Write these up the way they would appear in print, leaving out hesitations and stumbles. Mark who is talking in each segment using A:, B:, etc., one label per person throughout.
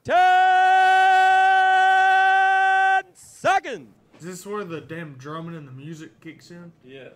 A: 10 seconds.
B: Is this where the damn drumming and the music kicks in?
A: Yeah.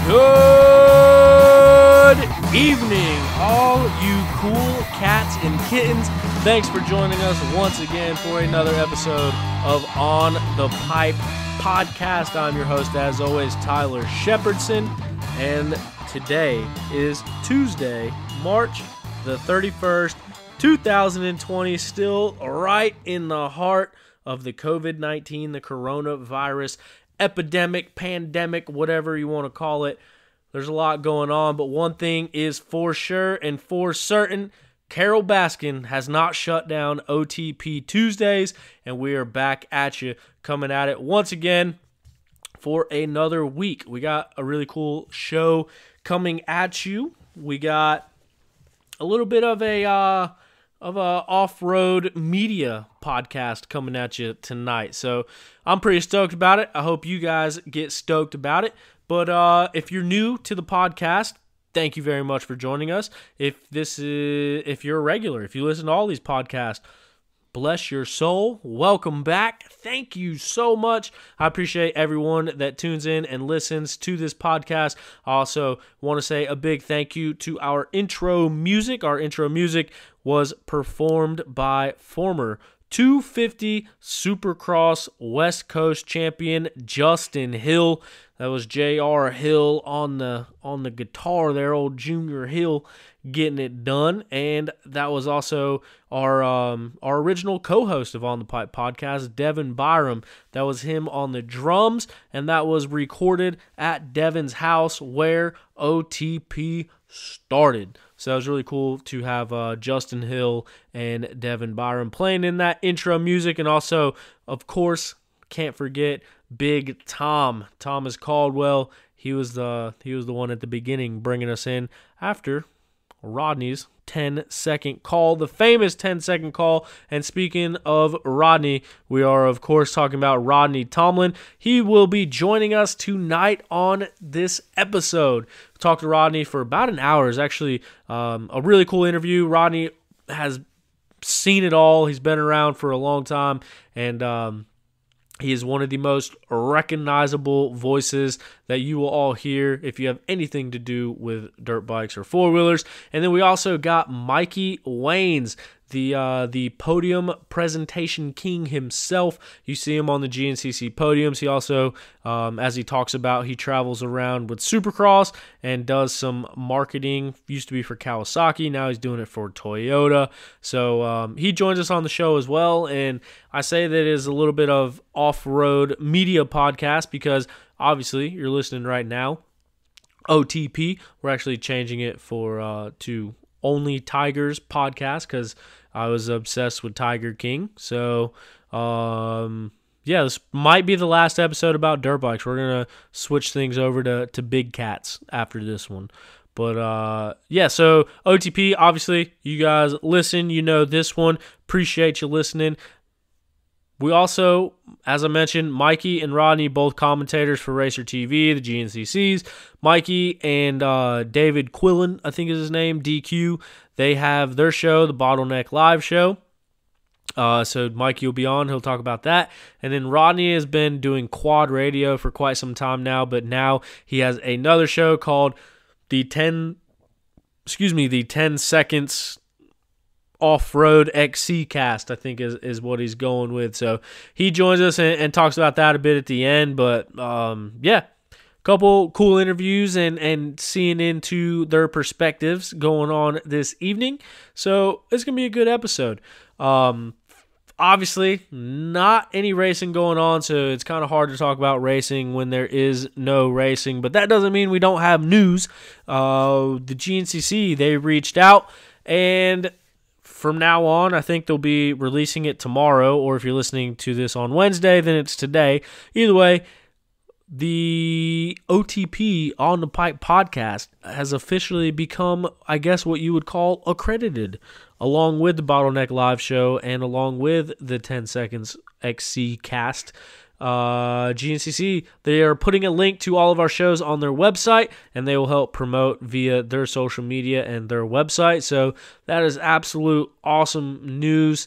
A: Good evening, all you cool cats and kittens. Thanks for joining us once again for another episode of On the Pipe podcast. I'm your host, as always, Tyler Shepherdson, and today is Tuesday, March the 31st, 2020, still right in the heart of the COVID-19, the coronavirus epidemic, pandemic, whatever you want to call it. There's a lot going on, but one thing is for sure and for certain, Carol Baskin has not shut down OTP Tuesdays, and we are back at you, coming at it once again for another week. We got a really cool show coming at you. We got a little bit of a off-road media podcast coming at you tonight. So I'm pretty stoked about it. I hope you guys get stoked about it. But if you're new to the podcast, thank you very much for joining us. If you're a regular, if you listen to all these podcasts, bless your soul. Welcome back. Thank you so much. I appreciate everyone that tunes in and listens to this podcast. I also want to say a big thank you to our intro music. Our intro music was performed by former 250 Supercross West Coast champion Justin Hill. That was J.R. Hill on the guitar there, old Junior Hill getting it done. And that was also our original co-host of On the Pipe podcast, Devin Byram. That was him on the drums, and that was recorded at Devin's house where OTP started. So it was really cool to have Justin Hill and Devin Byram playing in that intro music. And also, of course, can't forget Big Tom, Thomas Caldwell. He was the one at the beginning bringing us in after Rodney's 10-second call, the famous 10-second call. And speaking of Rodney, we are, of course, talking about Rodney Tomblin. He will be joining us tonight on this episode. We talked to Rodney for about an hour. It's actually a really cool interview. Rodney has seen it all. He's been around for a long time, and he is one of the most recognizable voices that you will all hear if you have anything to do with dirt bikes or four-wheelers. And then we also got Mikey Waynes, the podium presentation king himself. You see him on the GNCC podiums. He also, as he talks about, he travels around with Supercross and does some marketing. Used to be for Kawasaki. Now he's doing it for Toyota. So he joins us on the show as well. And I say that it is a little bit of off-road media podcast because obviously you're listening right now. OTP. We're actually changing it to Only Tigers podcast because I was obsessed with Tiger King. So, this might be the last episode about dirt bikes. We're going to switch things over to big cats after this one. But, so OTP, obviously, you guys listen. You know this one. Appreciate you listening. We also, as I mentioned, Mikey and Rodney, both commentators for Racer TV, the GNCCs. Mikey and David Quillen, I think is his name, DQ. They have their show, the Bottleneck Live Show. So Mikey will be on. He'll talk about that. And then Rodney has been doing quad radio for quite some time now, but now he has another show called the 10 Seconds Off-Road XC Cast, I think is what he's going with. So he joins us and talks about that a bit at the end. But couple cool interviews and seeing into their perspectives going on this evening. So it's going to be a good episode. Obviously, not any racing going on, so it's kind of hard to talk about racing when there is no racing. But that doesn't mean we don't have news. The GNCC, they reached out, and from now on, I think they'll be releasing it tomorrow, or if you're listening to this on Wednesday, then it's today. Either way, the OTP On the Pipe podcast has officially become, I guess, what you would call accredited, along with the Bottleneck Live Show and along with the 10 Seconds XC cast. GNCC, they are putting a link to all of our shows on their website, and they will help promote via their social media and their website. So that is absolute awesome news.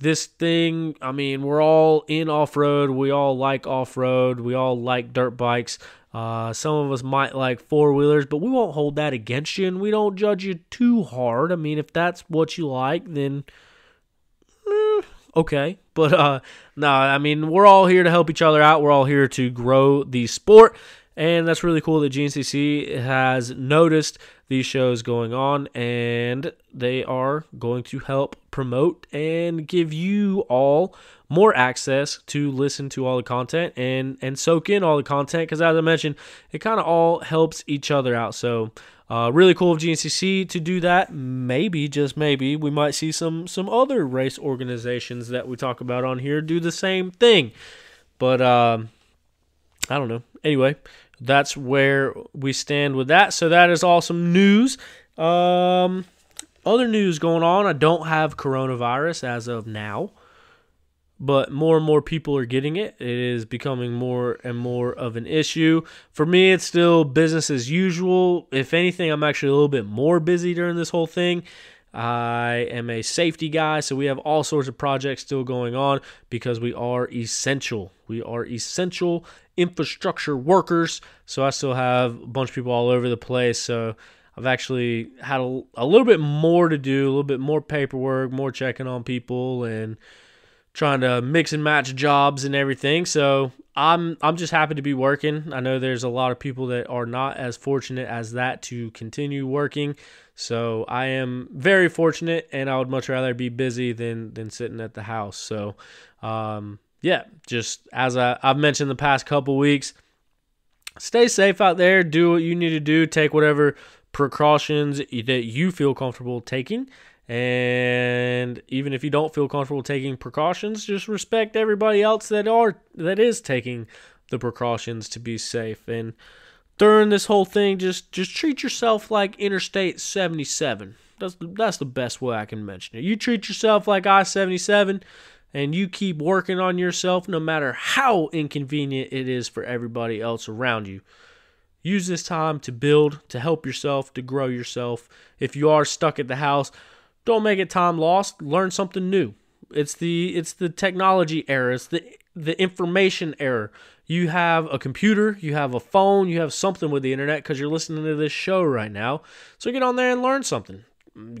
A: This thing, I mean, we're all in off-road. We all like off-road. We all like dirt bikes. Some of us might like four-wheelers, but we won't hold that against you, and we don't judge you too hard. I mean, if that's what you like, then okay. But no, I mean, we're all here to help each other out. We're all here to grow the sport, and that's really cool that GNCC has noticed these shows going on, and they are going to help promote and give you all more access to listen to all the content and soak in all the content, because as I mentioned, it kind of all helps each other out. So really cool of GNCC to do that. Maybe, just maybe, we might see some other race organizations that we talk about on here do the same thing. But I don't know. Anyway, that's where we stand with that. So that is awesome news. Other news going on. I don't have coronavirus as of now, but more and more people are getting it. It is becoming more and more of an issue. For me, it's still business as usual. If anything, I'm actually a little bit more busy during this whole thing. I am a safety guy, so we have all sorts of projects still going on because we are essential. We are essential infrastructure workers, so I still have a bunch of people all over the place. So I've actually had a little bit more to do, a little bit more paperwork, more checking on people, and trying to mix and match jobs and everything. So I'm just happy to be working. I know there's a lot of people that are not as fortunate as that to continue working. So I am very fortunate, and I would much rather be busy than sitting at the house. So yeah, just as I've mentioned the past couple weeks, stay safe out there. Do what you need to do. Take whatever precautions that you feel comfortable taking. And even if you don't feel comfortable taking precautions, just respect everybody else that is taking the precautions to be safe. And during this whole thing, just treat yourself like Interstate 77. That's the best way I can mention it. You treat yourself like I-77, and you keep working on yourself no matter how inconvenient it is for everybody else around you. Use this time to build, to help yourself, to grow yourself. If you are stuck at the house, don't make it time lost. Learn something new. It's the technology era. It's the information era. You have a computer, you have a phone, you have something with the internet because you're listening to this show right now. So get on there and learn something.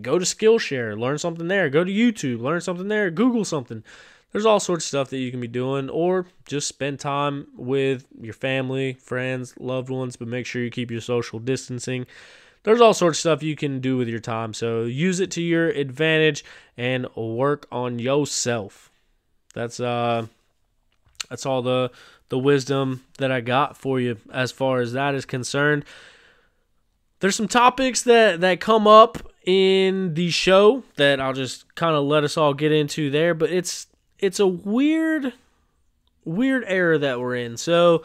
A: Go to Skillshare, learn something there. Go to YouTube, learn something there. Google something. There's all sorts of stuff that you can be doing, or just spend time with your family, friends, loved ones, but make sure you keep your social distancing. There's all sorts of stuff you can do with your time, so use it to your advantage and work on yourself. That's all the wisdom that I got for you as far as that is concerned. There's some topics that come up in the show that I'll just kind of let us all get into there, but it's a weird era that we're in. So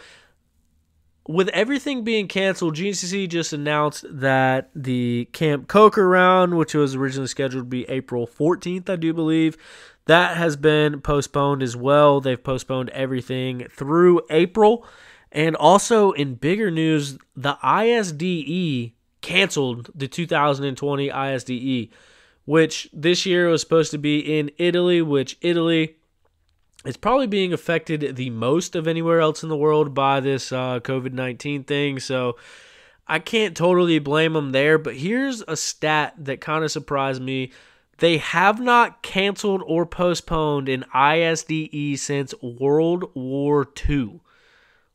A: with everything being canceled, GNCC just announced that the Camp Coker round, which was originally scheduled to be April 14th, I do believe, that has been postponed as well. They've postponed everything through April. And also in bigger news, the ISDE canceled the 2020 ISDE, which this year was supposed to be in Italy, which Italy is probably being affected the most of anywhere else in the world by this COVID-19 thing. So I can't totally blame them there. But here's a stat that kind of surprised me. They have not canceled or postponed an ISDE since World War II.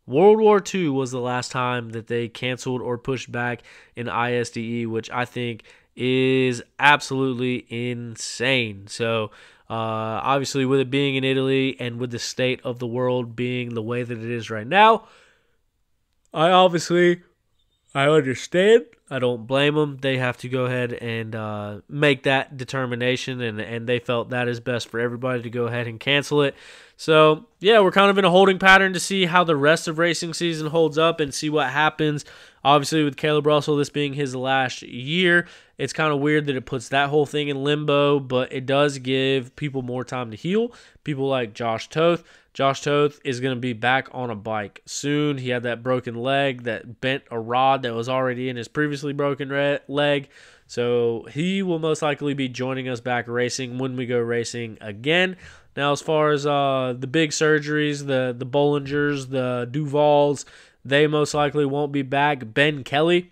A: World War II was the last time that they canceled or pushed back an ISDE, which I think is absolutely insane. So obviously with it being in Italy and with the state of the world being the way that it is right now, I understand. I don't blame them. They have to go ahead and make that determination, and they felt that is best for everybody to go ahead and cancel it. So, yeah, we're kind of in a holding pattern to see how the rest of racing season holds up and see what happens. Obviously, with Caleb Russell, this being his last year, it's kind of weird that it puts that whole thing in limbo, but it does give people more time to heal. People like Josh Toth. Josh Toth is going to be back on a bike soon. He had that broken leg that bent a rod that was already in his previously broken leg. So he will most likely be joining us back racing when we go racing again. Now, as far as the big surgeries, the Bollingers, the Duvals, they most likely won't be back. Ben Kelly,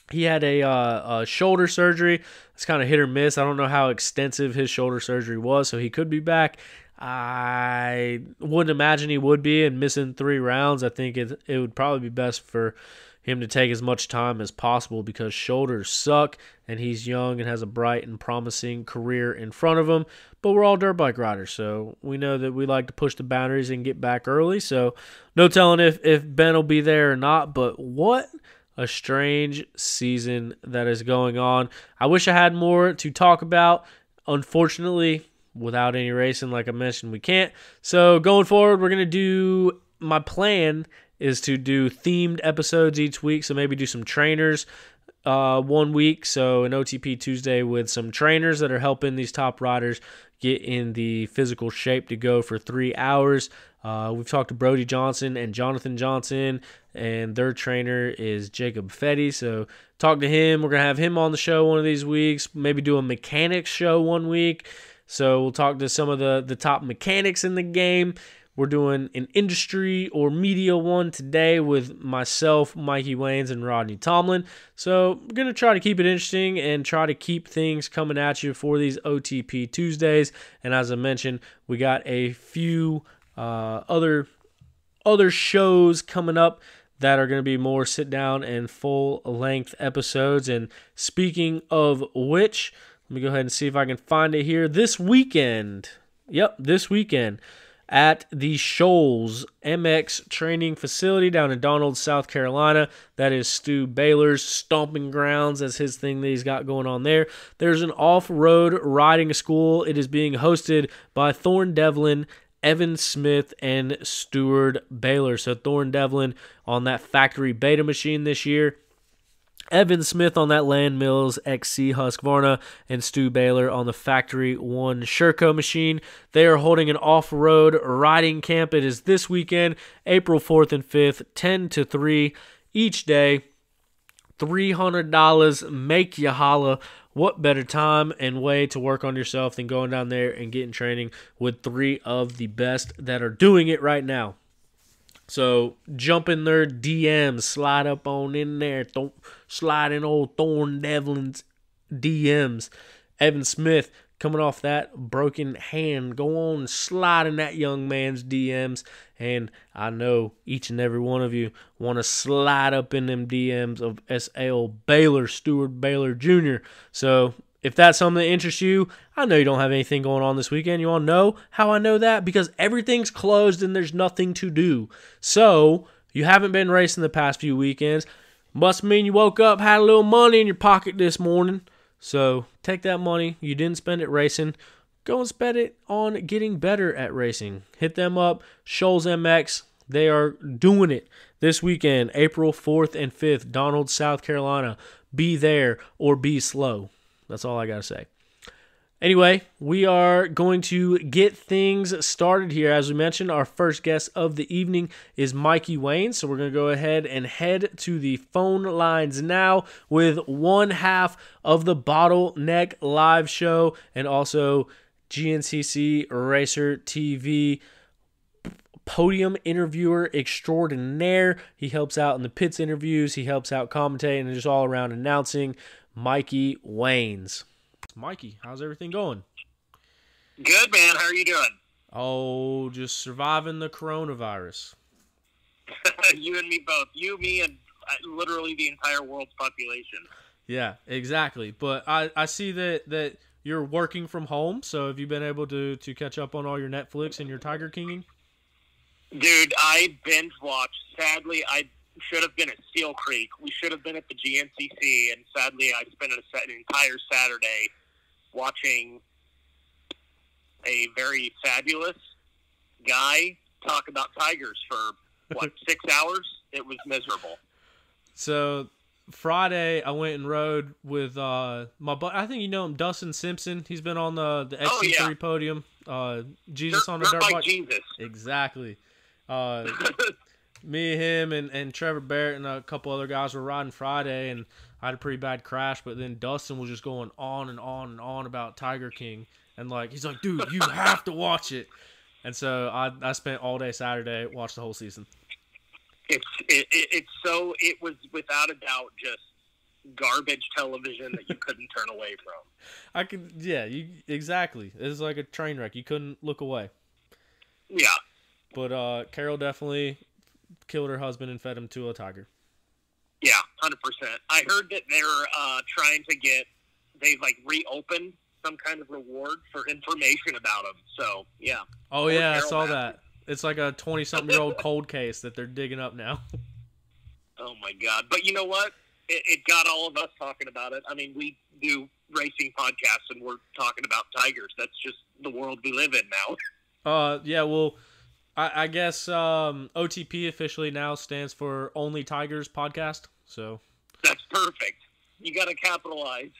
A: he had a shoulder surgery. It's kind of hit or miss. I don't know how extensive his shoulder surgery was, so he could be back. I wouldn't imagine he would be, and missing 3 rounds, I think it would probably be best for him to take as much time as possible because shoulders suck, and he's young and has a bright and promising career in front of him. But we're all dirt bike riders, so we know that we like to push the boundaries and get back early. So no telling if Ben will be there or not, but what a strange season that is going on. I wish I had more to talk about. Unfortunately, without any racing, like I mentioned, we can't. So going forward, we're going to do, my plan is to do themed episodes each week. So maybe do some trainers 1 week. So an OTP Tuesday with some trainers that are helping these top riders get in the physical shape to go for 3 hours. We've talked to Brody Johnson and Jonathan Johnson, and their trainer is Jacob Fetty. So talk to him. We're going to have him on the show one of these weeks. Maybe do a mechanics show 1 week. So we'll talk to some of the top mechanics in the game. We're doing an industry or media one today with myself, Mikey Waynes, and Rodney Tomblin. So we're going to try to keep it interesting and try to keep things coming at you for these OTP Tuesdays. And as I mentioned, we got a few other shows coming up that are going to be more sit-down and full-length episodes. And speaking of which, let me go ahead and see if I can find it here. This weekend, at the Shoals MX training facility down in Donald, South Carolina. That is Stu Baylor's stomping grounds. That's his thing that he's got going on there. There's an off-road riding school. It is being hosted by Thorne Devlin, Evan Smith, and Stuart Baylor. So Thorne Devlin on that factory beta machine this year, Evan Smith on that Land Mills XC Husqvarna, and Stu Baylor on the Factory 1 Sherco machine. They are holding an off-road riding camp. It is this weekend, April 4th and 5th, 10 to 3 each day. $300, make you holla. What better time and way to work on yourself than going down there and getting training with 3 of the best that are doing it right now. So jump in their DMs, slide up on in there, slide in old Thorne Devlin's DMs. Evan Smith coming off that broken hand, go on and slide in that young man's DMs. And I know each and every one of you want to slide up in them DMs of S.L. Baylor, Stuart Baylor Jr. So if that's something that interests you, I know you don't have anything going on this weekend. You want to know how I know that? Because everything's closed and there's nothing to do. So you haven't been racing the past few weekends. Must mean you woke up, had a little money in your pocket this morning. So take that money. You didn't spend it racing. Go and spend it on getting better at racing. Hit them up, Shoals MX. They are doing it this weekend, April 4th and 5th, Donald, South Carolina. Be there or be slow. That's all I got to say. Anyway, we are going to get things started here. As we mentioned, our first guest of the evening is Mikey Wayne. So we're going to go ahead and head to the phone lines now with one half of the Bottleneck Live Show and also GNCC Racer TV podium interviewer extraordinaire. He helps out in the pits interviews. He helps out commentating and just all around announcing. Mikey Waynes. Mikey, how's everything going?
C: Good, man. How are you doing?
A: Oh, just surviving the coronavirus.
C: You and me both. You, me, and literally the entire world's population.
A: Yeah, exactly. But I see that you're working from home, so have you been able to catch up on all your Netflix and your Tiger Kinging?
C: Dude, I binge watched. Sadly, I should have been at Steel Creek. We should have been at the GNCC, and sadly, I spent an entire Saturday watching a very fabulous guy talk about tigers for, 6 hours? It was miserable.
A: So Friday, I went and rode with my buddy. I think you know him, Dustin Simpson. He's been on the XC3 podium. Jesus on the dirt bike.
C: Jesus.
A: Exactly. Me, him, and Trevor Barrett and a couple other guys were riding Friday, and I had a pretty bad crash. But then Dustin was just going on and on and on about Tiger King, and he's like, dude, you have to watch it. And so I spent all day Saturday, watched the whole season.
C: It was without a doubt just garbage television that you couldn't turn away from.
A: Exactly. It was like a train wreck. You couldn't look away.
C: Yeah.
A: But Carol definitely killed her husband and fed him to a tiger.
C: Yeah, 100%. I heard that they've reopened some kind of reward for information about him. So, yeah.
A: Oh, yeah, I saw that. It's like a 20-something-year-old cold case that they're digging up now.
C: Oh, my God. But you know what? It got all of us talking about it. I mean, we do racing podcasts, and we're talking about tigers. That's just the world we live in now.
A: Yeah, well, I guess OTP officially now stands for Only Tigers Podcast. So
C: that's perfect. You got to capitalize.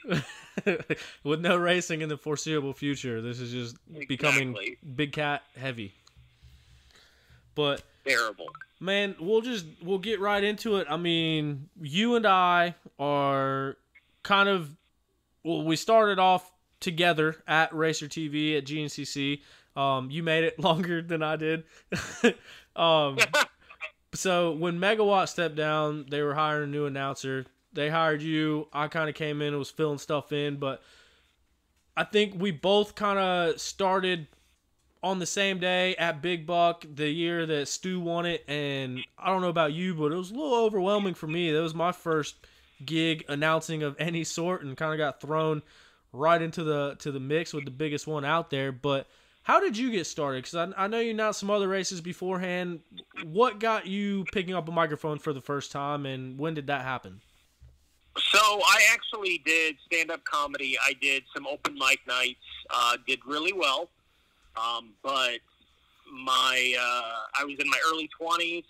A: With no racing in the foreseeable future, this is just becoming big cat heavy. But
C: terrible.
A: Man, we'll get right into it. I mean, you and I are kind of we started off together at Racer TV at GNCC. You made it longer than I did. So when Megawatt stepped down, they were hiring a new announcer. They hired you. I kind of came in and was filling stuff in, but I think we both kind of started on the same day at Big Buck the year that Stu won it, and I don't know about you, but it was a little overwhelming for me. That was my first gig announcing of any sort, and kind of got thrown right into the mix with the biggest one out there. But how did you get started? Because I know you announced some other races beforehand. What got you picking up a microphone for the first time, and when did that happen?
C: So I actually did stand-up comedy. I did some open mic nights. Did really well. But I was in my early 20s,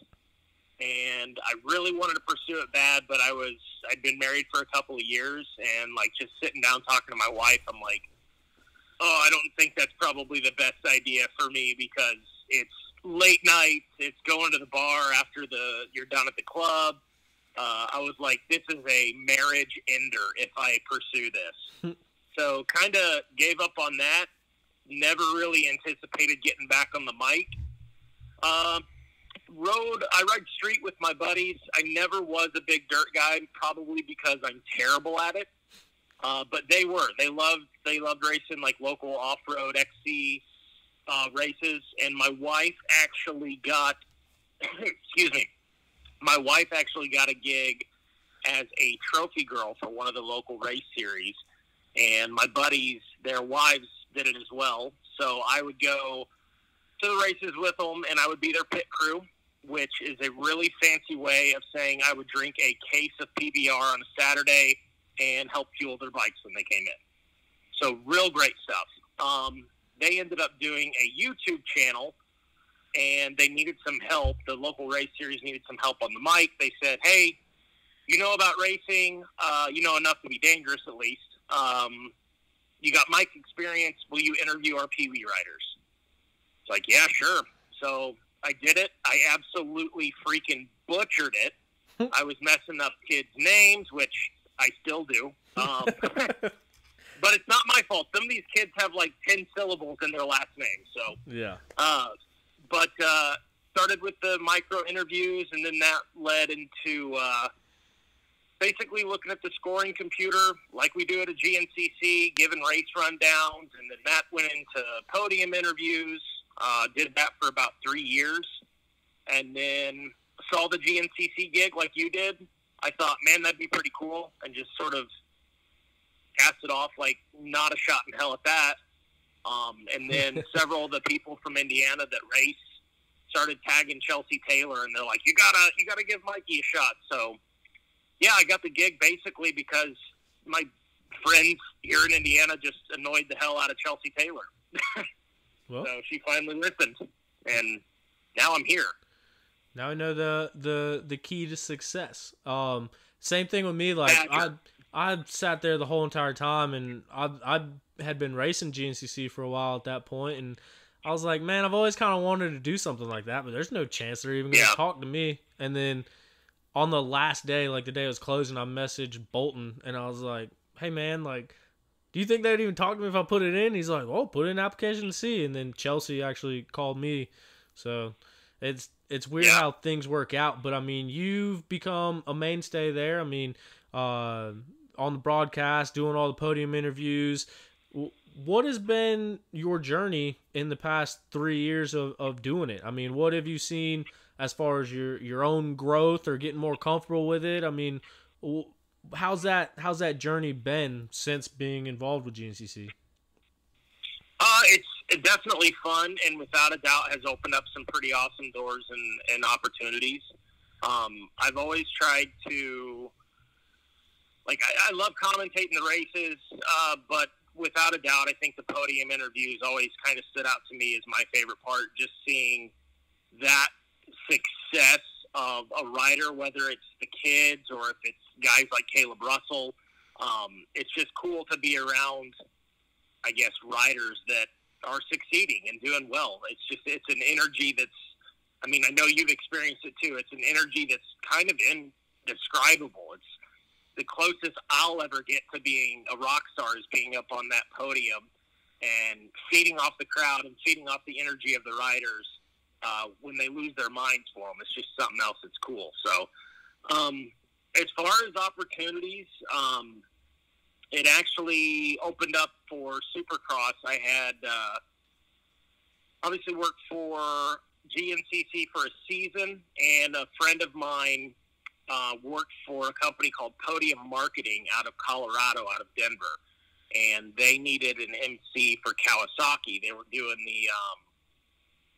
C: and I really wanted to pursue it bad, but I'd been married for a couple of years, and just sitting down talking to my wife, I'm like, oh, I don't think that's probably the best idea for me, because it's late nights, it's going to the bar after you're done at the club. I was like, this is a marriage ender if I pursue this. So kind of gave up on that. Never really anticipated getting back on the mic. I ride street with my buddies. I never was a big dirt guy, probably because I'm terrible at it. But they were. They loved racing local off-road XC races. And my wife actually got, excuse me, my wife actually got a gig as a trophy girl for one of the local race series. And my buddies, their wives did it as well. So I would go to the races with them, and I would be their pit crew, which is a really fancy way of saying I would drink a case of PBR on a Saturday and help fuel their bikes when they came in. So real great stuff. They ended up doing a YouTube channel, and they needed some help. The local race series needed some help on the mic. They said, hey, you know about racing, you know enough to be dangerous at least. You got mic experience. Will you interview our Pee Wee riders? It's like, yeah, sure. So I did it. I absolutely freaking butchered it. I was messing up kids' names, which I still do. But it's not my fault. Some of these kids have 10 syllables in their last name. So
A: yeah.
C: But started with the micro interviews, and then that led into basically looking at the scoring computer like we do at a GNCC, giving race rundowns, and then that went into podium interviews. Did that for about 3 years, and then saw the GNCC gig like you did. I thought, man, that'd be pretty cool, and just sort of cast it off like not a shot in hell at that. And then several of the people from Indiana that race started tagging Chelsea Taylor, and they're like, you gotta give Mikey a shot. So yeah, I got the gig basically because my friends here in Indiana just annoyed the hell out of Chelsea Taylor.
A: Well,
C: so she finally listened, and now I'm here.
A: Now I know the key to success. Same thing with me. Like I sat there the whole entire time, and I had been racing GNCC for a while at that point, and I was like, man, I've always kind of wanted to do something like that, but there's no chance they're even going to talk to me. And then on the last day, like the day it was closing, I messaged Bolton, and I was like, hey, man, like, do you think they'd even talk to me if I put it in? He's like, oh, put in an application to see. And then Chelsea actually called me. So it's weird how things work out. But, I mean, you've become a mainstay there. I mean, on the broadcast, doing all the podium interviews. What has been your journey in the past 3 years of doing it? I mean, what have you seen as far as your own growth or getting more comfortable with it? I mean, how's that journey been since being involved with GNCC?
C: It's definitely fun, and without a doubt has opened up some pretty awesome doors and opportunities. I've always tried to, like, I love commentating the races, but without a doubt, I think the podium interviews always kind of stood out to me as my favorite part, just seeing that success of a rider, whether it's the kids or if it's guys like Caleb Russell. It's just cool to be around, I guess, riders that are succeeding and doing well. It's an energy that's, I mean, I know you've experienced it too. It's an energy that's kind of indescribable. It's the closest I'll ever get to being a rock star is being up on that podium and feeding off the crowd and feeding off the energy of the riders when they lose their minds for them. It's just something else that's cool. So as far as opportunities, it actually opened up for Supercross. I had obviously worked for GNCC for a season, and a friend of mine worked for a company called Podium Marketing out of Colorado, out of Denver, and they needed an MC for Kawasaki. They were doing the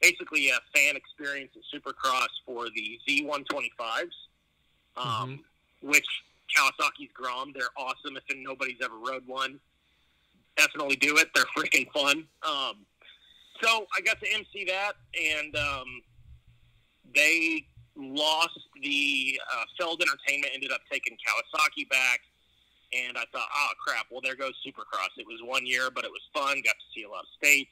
C: basically a fan experience at Supercross for the Z125s, which Kawasaki's Grom. They're awesome. If nobody's ever rode one, definitely do it. They're freaking fun. So I got to MC that, and they lost the Feld Entertainment, ended up taking Kawasaki back, and I thought, oh crap, well there goes Supercross. It was 1 year, but it was fun, got to see a lot of states.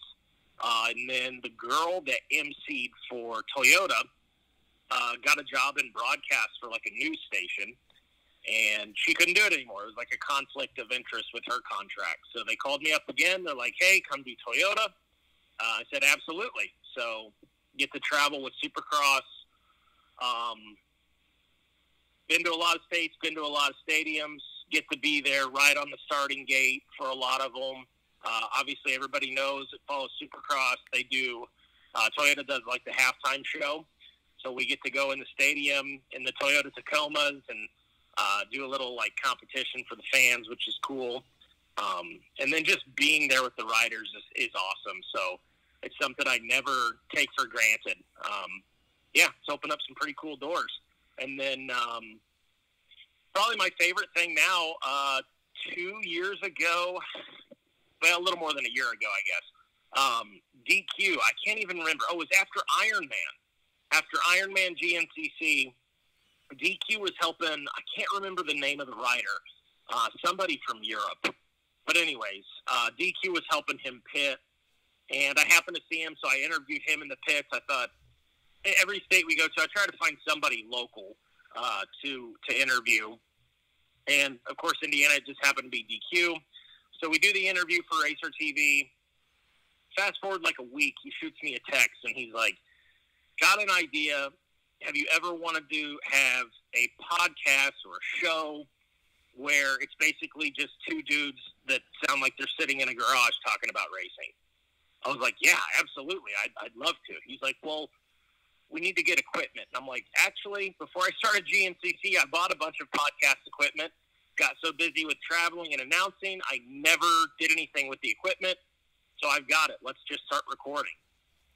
C: And then the girl that MC'd for Toyota got a job in broadcast for like a news station, and she couldn't do it anymore. It was like a conflict of interest with her contract. So they called me up again. They're like, hey, come do Toyota. I said, absolutely. So get to travel with Supercross. Been to a lot of states, been to a lot of stadiums, get to be there right on the starting gate for a lot of them. Obviously, everybody knows that follows Supercross. They do, Toyota does like the halftime show. So we get to go in the stadium in the Toyota Tacomas and do a little like competition for the fans, which is cool. And then just being there with the riders is awesome. So it's something I never take for granted. Yeah, it's opened up some pretty cool doors. And then probably my favorite thing now, 2 years ago, well, a little more than a year ago, I guess, DQ, I can't even remember. Oh, it was after Ironman. After Ironman GNCC, DQ was helping, I can't remember the name of the rider, somebody from Europe. But anyways, DQ was helping him pit, and I happened to see him, so I interviewed him in the pits. I thought, every state we go to, I try to find somebody local to interview. And, of course, Indiana just happened to be DQ. So we do the interview for Racer TV. Fast forward like a week, he shoots me a text, and he's like, got an idea. Have you ever wanted to have a podcast or a show where it's basically just two dudes that sound like they're sitting in a garage talking about racing? I was like, yeah, absolutely. I'd love to. He's like, well, we need to get equipment. And I'm like, actually, before I started GNCC, I bought a bunch of podcast equipment. got so busy with traveling and announcing, I never did anything with the equipment. So I've got it. Let's just start recording.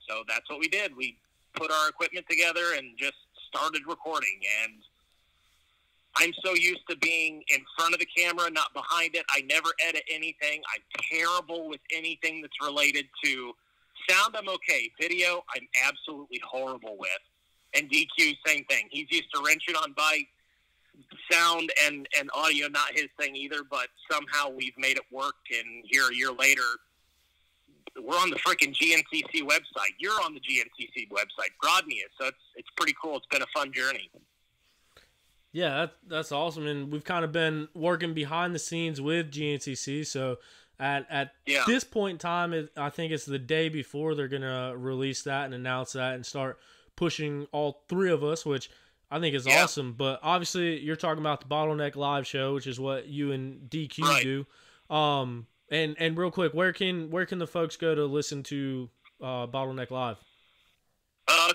C: So that's what we did. We put our equipment together and just started recording. And I'm so used to being in front of the camera, not behind it. I never edit anything. I'm terrible with anything that's related to sound. I'm okay. Video, I'm absolutely horrible with. And DQ, same thing. He's used to wrenching on bike. Sound and audio, not his thing either, but somehow we've made it work. And here a year later, we're on the freaking GNCC website. You're on the GNCC website. Rodney is. So it's pretty cool. It's been a fun journey.
A: Yeah, that's awesome. And we've kind of been working behind the scenes with GNCC. So at this point in time, I think it's the day before they're going to release that and announce that and start pushing all three of us, which I think is awesome. But obviously, you're talking about the Bottleneck Live show, which is what you and DQ do. And real quick, where can the folks go to listen to Bottleneck Live?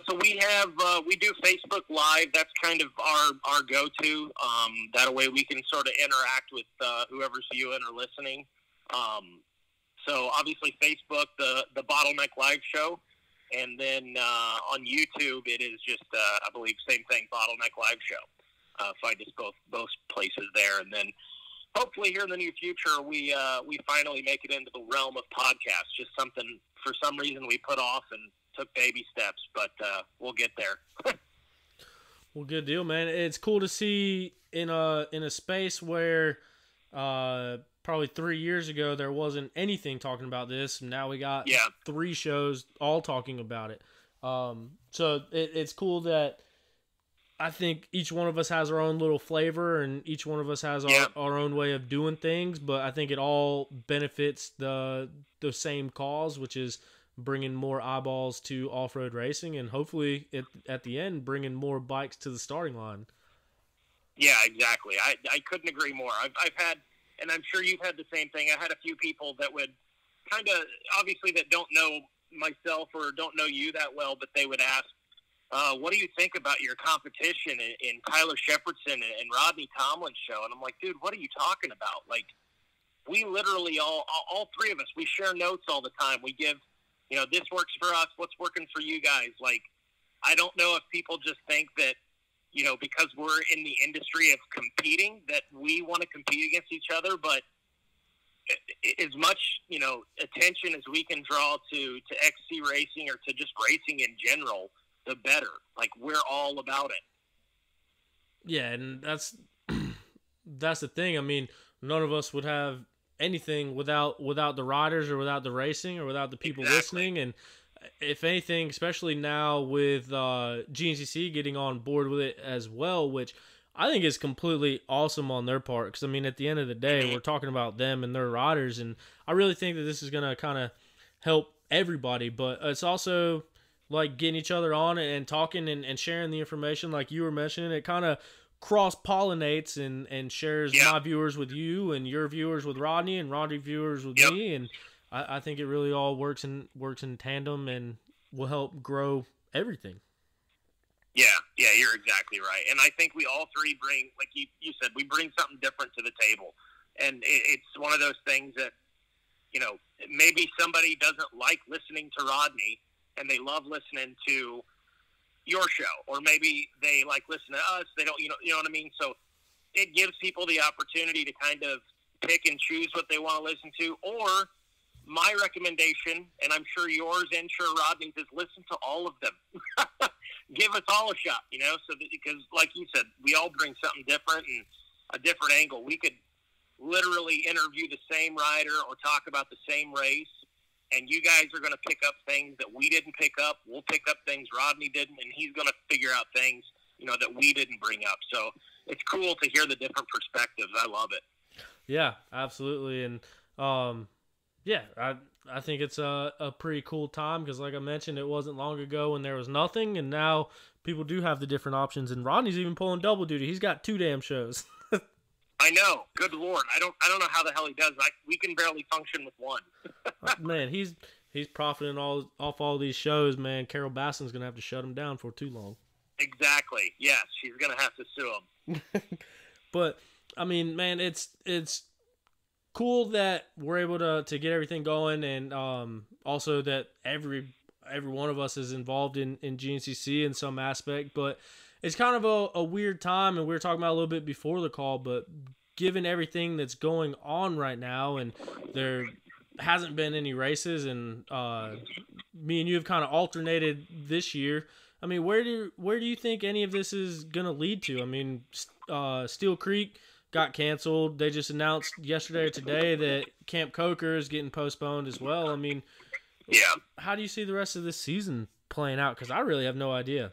C: So we do Facebook Live. That's kind of our go-to. That way we can sort of interact with whoever's viewing or listening. So obviously Facebook, the Bottleneck Live show. And then on YouTube, it is just, I believe, same thing, Bottleneck Live Show. Find us both places there. And then hopefully here in the near future, we finally make it into the realm of podcasts. Just something, for some reason, we put off and took baby steps. But we'll get there.
A: Well, good deal, man. It's cool to see in a space where probably 3 years ago there wasn't anything talking about this, and now we got 3 shows all talking about it. So it's cool that I think each one of us has our own little flavor, and each one of us has our own way of doing things, but I think it all benefits the same cause, which is bringing more eyeballs to off-road racing, and hopefully at the end bringing more bikes to the starting line.
C: Yeah, exactly. I couldn't agree more. I've had, and I'm sure you've had the same thing, I had a few people that would kind of, obviously that don't know myself or don't know you that well, but they would ask, what do you think about your competition in Tyler Shepherdson and Rodney Tomblin show? And I'm like, dude, what are you talking about? Like, we literally all 3 of us, we share notes all the time. We give, this works for us, what's working for you guys. Like, I don't know if people just think that, because we're in the industry of competing, that we want to compete against each other, but as much, attention as we can draw to XC racing or to just racing in general, the better. Like, we're all about it.
A: Yeah, and that's the thing. I mean, none of us would have anything without the riders or without the racing or without the people listening. And if anything, especially now with GNCC getting on board with it as well, which I think is completely awesome on their part. Because, I mean, at the end of the day, we're talking about them and their riders. And I really think that this is going to kind of help everybody. But it's also like getting each other on and talking and sharing the information like you were mentioning. It kind of cross-pollinates and shares my viewers with you and your viewers with Rodney and Rodney viewers with me. And I think it really all works in tandem and will help grow everything.
C: Yeah, you're exactly right. And I think we all 3 bring, like you said, we bring something different to the table. And it's one of those things that, maybe somebody doesn't like listening to Rodney and they love listening to your show, or maybe they like listen to us. They don't, you know what I mean? So it gives people the opportunity to kind of pick and choose what they want to listen to. Or my recommendation, and I'm sure yours and sure Rodney's, is listen to all of them. Give us all a shot, so that, because like you said, we all bring something different and a different angle. We could literally interview the same rider or talk about the same race, and you guys are going to pick up things that we didn't pick up. We'll pick up things Rodney didn't, and he's going to figure out things, that we didn't bring up. So it's cool to hear the different perspectives. I love it.
A: Yeah, absolutely. And, I think it's a pretty cool time because, like I mentioned, it wasn't long ago when there was nothing, and now people do have the different options. And Rodney's even pulling double duty. He's got 2 damn shows.
C: I know. Good Lord. I don't know how the hell he does. We can barely function with 1.
A: Man, he's profiting off all these shows, man. Carol Baskin's going to have to shut him down for too long.
C: Exactly. Yes, she's going to have to sue him.
A: But I mean, man, it's cool that we're able to get everything going, and also that every one of us is involved in GNCC in some aspect. But it's kind of a weird time, and we were talking about a little bit before the call, but given everything that's going on right now, and there hasn't been any races, and me and you have kind of alternated this year. I mean, where do you think any of this is gonna lead to? I mean, Steel Creek got canceled. They just announced yesterday or today that Camp Coker is getting postponed as well. I mean,
C: yeah.
A: How do you see the rest of this season playing out? Because I really have no idea.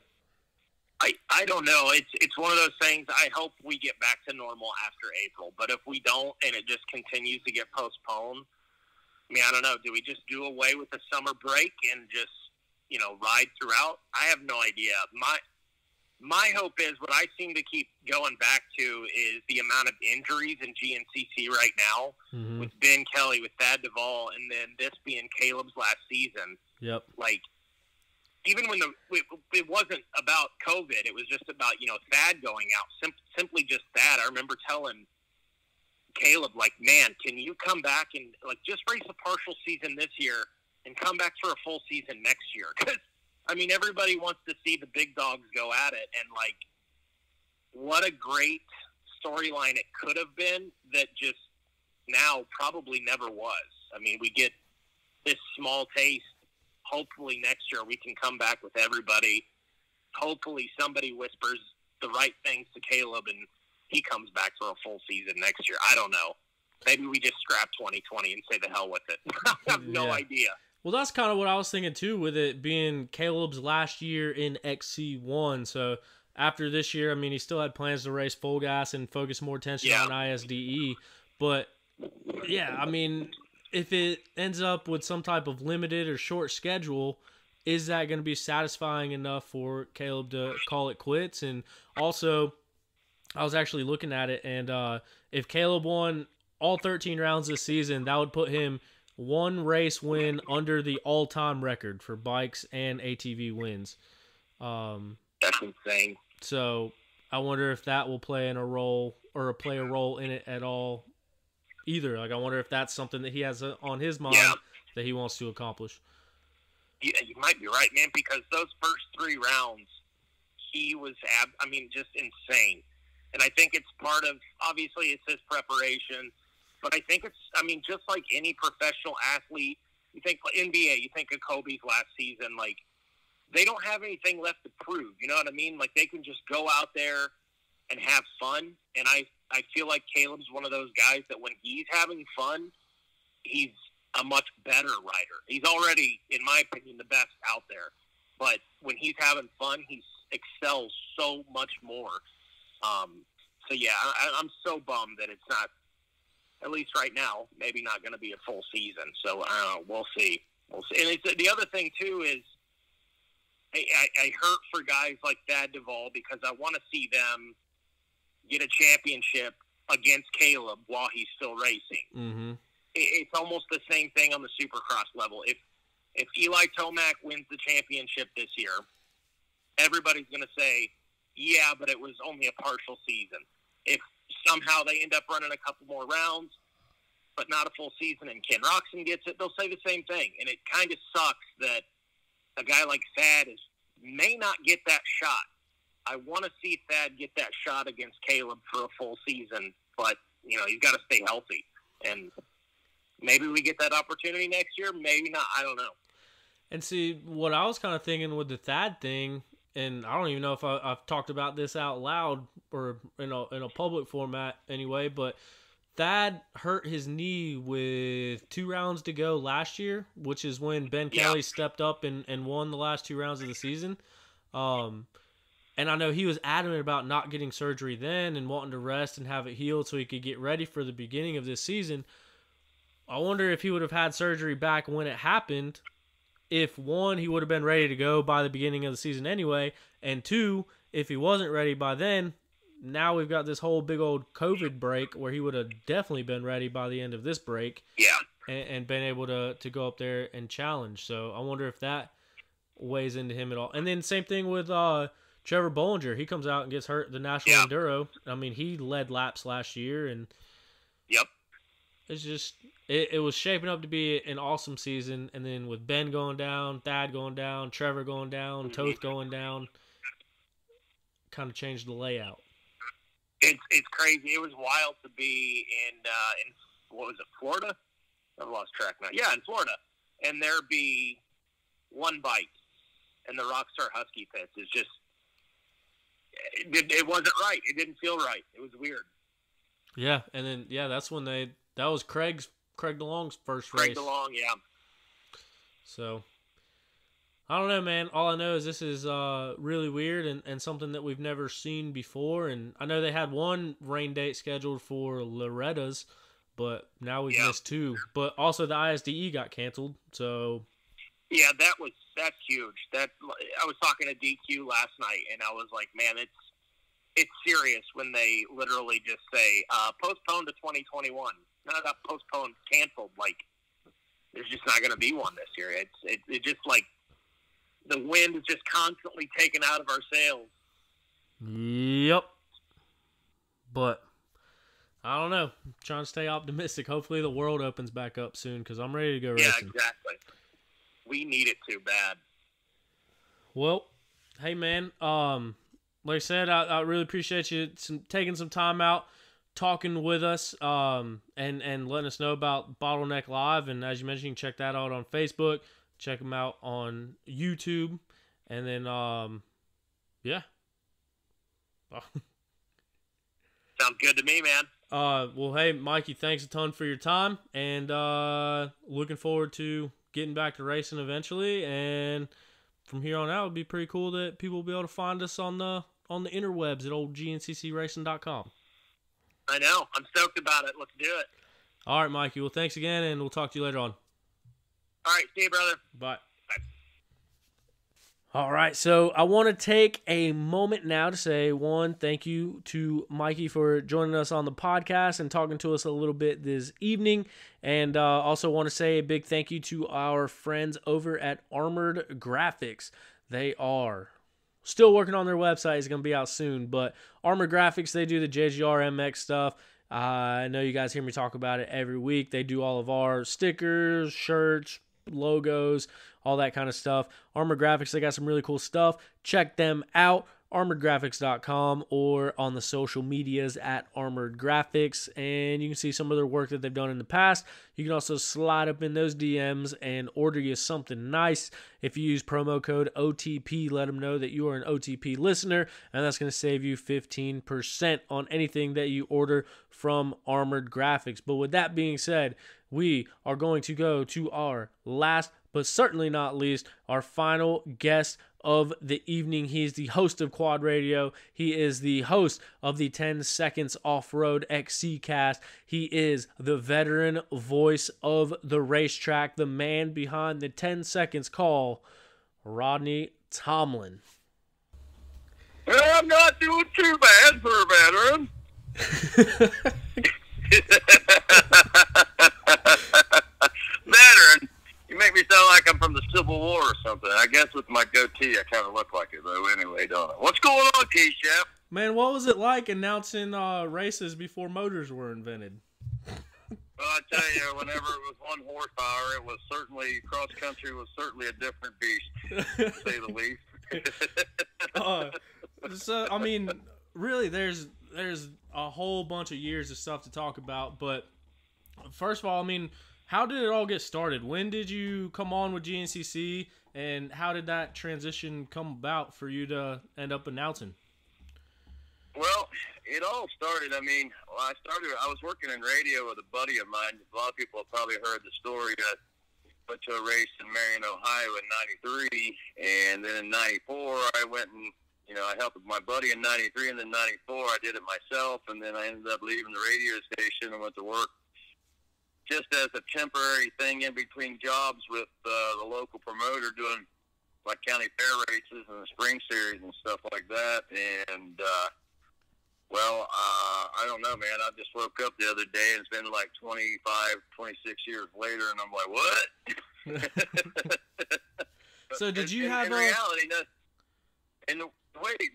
C: I don't know. It's one of those things. I hope we get back to normal after April. But if we don't, and it just continues to get postponed, I mean, I don't know. Do we just do away with the summer break and just, ride throughout? I have no idea. My hope is, what I seem to keep going back to is the amount of injuries in GNCC right now, with Ben Kelly, with Thad Duvall, and then this being Caleb's last season.
A: Yep.
C: Like, even when it wasn't about COVID, it was just about, Thad going out, simply just that. I remember telling Caleb, like, man, can you come back and, like, just race a partial season this year and come back for a full season next year? Because, I mean, everybody wants to see the big dogs go at it, and, like, what a great storyline it could have been that just now probably never was. I mean, we get this small taste. Hopefully next year we can come back with everybody. Hopefully somebody whispers the right things to Caleb and he comes back for a full season next year. I don't know. Maybe we just scrap 2020 and say the hell with it. I have no idea.
A: Well, that's kind of what I was thinking too, with it being Caleb's last year in XC1. So after this year, I mean, he still had plans to race full gas and focus more attention on ISDE. But yeah, I mean, if it ends up with some type of limited or short schedule, is that going to be satisfying enough for Caleb to call it quits? And also, I was actually looking at it, and if Caleb won all 13 rounds this season, that would put him one race win under the all-time record for bikes and ATV wins.
C: That's insane.
A: So I wonder if that will play a role in it at all either. Like, I wonder if that's something that he has on his mind that he wants to accomplish.
C: Yeah, you might be right, man, because those first 3 rounds, he was, just insane. And I think it's part of, obviously, it's his preparation, but I think it's, just like any professional athlete, you think NBA, you think of Kobe's last season, like, they don't have anything left to prove, you know what I mean? Like, they can just go out there and have fun, and I feel like Caleb's one of those guys that when he's having fun, he's a much better rider. He's already, in my opinion, the best out there. But when he's having fun, he excels so much more. So, yeah, I'm so bummed that it's not, at least right now, maybe not going to be a full season. So, we'll see. We'll see. And it's, the other thing, too, is I hurt for guys like Thad Duvall because I want to see them get a championship against Caleb while he's still racing.
A: Mm-hmm.
C: It's almost the same thing on the Supercross level. If Eli Tomac wins the championship this year, everybody's going to say, yeah, but it was only a partial season. If somehow they end up running a couple more rounds, but not a full season, and Ken Roxon gets it, they'll say the same thing. And it kind of sucks that a guy like Thad may not get that shot. I want to see Thad get that shot against Caleb for a full season, but, he's got to stay healthy. And maybe we get that opportunity next year, maybe not, I don't know.
A: And see, what I was kind of thinking with the Thad thing, and I don't even know if I've talked about this out loud or in a public format anyway, but Thad hurt his knee with 2 rounds to go last year, which is when Ben Kelly stepped up and won the last 2 rounds of the season. And I know he was adamant about not getting surgery then and wanting to rest and have it healed so he could get ready for the beginning of this season. I wonder if he would have had surgery back when it happened, if 1, he would have been ready to go by the beginning of the season anyway, and 2, if he wasn't ready by then, now we've got this whole big old COVID break where he would have definitely been ready by the end of this break.
C: Yeah.
A: And been able to go up there and challenge. So I wonder if that weighs into him at all. And then same thing with Trevor Bollinger, he comes out and gets hurt the National Enduro. I mean, he led laps last year, and it's just it was shaping up to be an awesome season. And then with Ben going down, Thad going down, Trevor going down, Toth going down, kind of changed the layout.
C: It's crazy. It was wild to be in what was it, Florida? I've lost track now. Yeah, in Florida, and there be one bike in the Rockstar Husky pits. It's just it wasn't right. It didn't feel right. It was weird.
A: Yeah, and then that's when that was Craig DeLong's first race.
C: Craig DeLong, yeah.
A: So I don't know, man. All I know is this is really weird and something that we've never seen before. And I know they had one rain date scheduled for Loretta's, but now we've missed two. But also the ISDE got canceled, so
C: yeah, that's huge. I was talking to DQ last night, and I was like, man, it's serious when they literally just say postponed to 2021. No, not postponed, canceled. Like there's just not going to be one this year. It's just like the wind is just constantly taken out of our sails.
A: Yep. But I don't know. I'm trying to stay optimistic. Hopefully the world opens back up soon because I'm ready to go racing.
C: Yeah, exactly. We need it too bad.
A: Well, hey, man. Like I said, I really appreciate you taking some time out, talking with us, and letting us know about Bottleneck Live. And as you mentioned, you can check that out on Facebook. Check them out on YouTube. And then, yeah.
C: Sounds good to me, man.
A: Well, hey, Mikey, thanks a ton for your time. And looking forward to getting back to racing eventually. And from here on out, it'd be pretty cool that people will be able to find us on the interwebs at old GNCCracing.com.
C: I know. I'm stoked about it. Let's do it.
A: All right, Mikey. Well, thanks again, and we'll talk to you later on.
C: All right. See you, brother.
A: Bye. All right, so I want to take a moment now to say, one, thank you to Mikey for joining us on the podcast and talking to us a little bit this evening. And also want to say a big thank you to our friends over at Armored Graphics. They are still working on their website. It's going to be out soon. But Armored Graphics, they do the JGR MX stuff. I know you guys hear me talk about it every week. They do all of our stickers, shirts, logos, all that kind of stuff. Armored Graphics, they got some really cool stuff. Check them out, armoredgraphics.com, or on the social medias at Armored Graphics, and you can see some of their work that they've done in the past. You can also slide up in those DMs and order you something nice. If you use promo code OTP, let them know that you are an OTP listener, and that's going to save you 15% on anything that you order from Armored Graphics. But with that being said, we are going to go to our last, but certainly not least, our final guest of the evening. He's the host of Quad Radio. He is the host of the 10 Seconds Off-Road XC Cast. He is the veteran voice of the racetrack, the man behind the 10 Seconds Call, Rodney Tomblin.
D: Well, I'm not doing too bad for a veteran. Veteran? You make me sound like I'm from the Civil War or something. I guess with my goatee, I kind of look like it, though. Anyway, don't I? What's going on, T-Chef?
A: Man, what was it like announcing races before motors were invented?
D: Well, I tell you, whenever it was one horsepower, it was certainly, cross-country was certainly a different beast, to say the least.
A: So, I mean, really, there's a whole bunch of years of stuff to talk about, but first of all, I mean, how did it all get started? When did you come on with GNCC, and how did that transition come about for you to end up announcing?
D: Well, it all started, I was working in radio with a buddy of mine. A lot of people have probably heard the story. I went to a race in Marion, Ohio in 93, and then in 94, I went and, I helped with my buddy in 93, and then 94, I did it myself, and then I ended up leaving the radio station and went to work just as a temporary thing in between jobs with the local promoter doing like county fair races and the spring series and stuff like that. And, I don't know, man. I just woke up the other day and it's been like 25, 26 years later, and I'm like, what?
A: So did you have
D: in reality,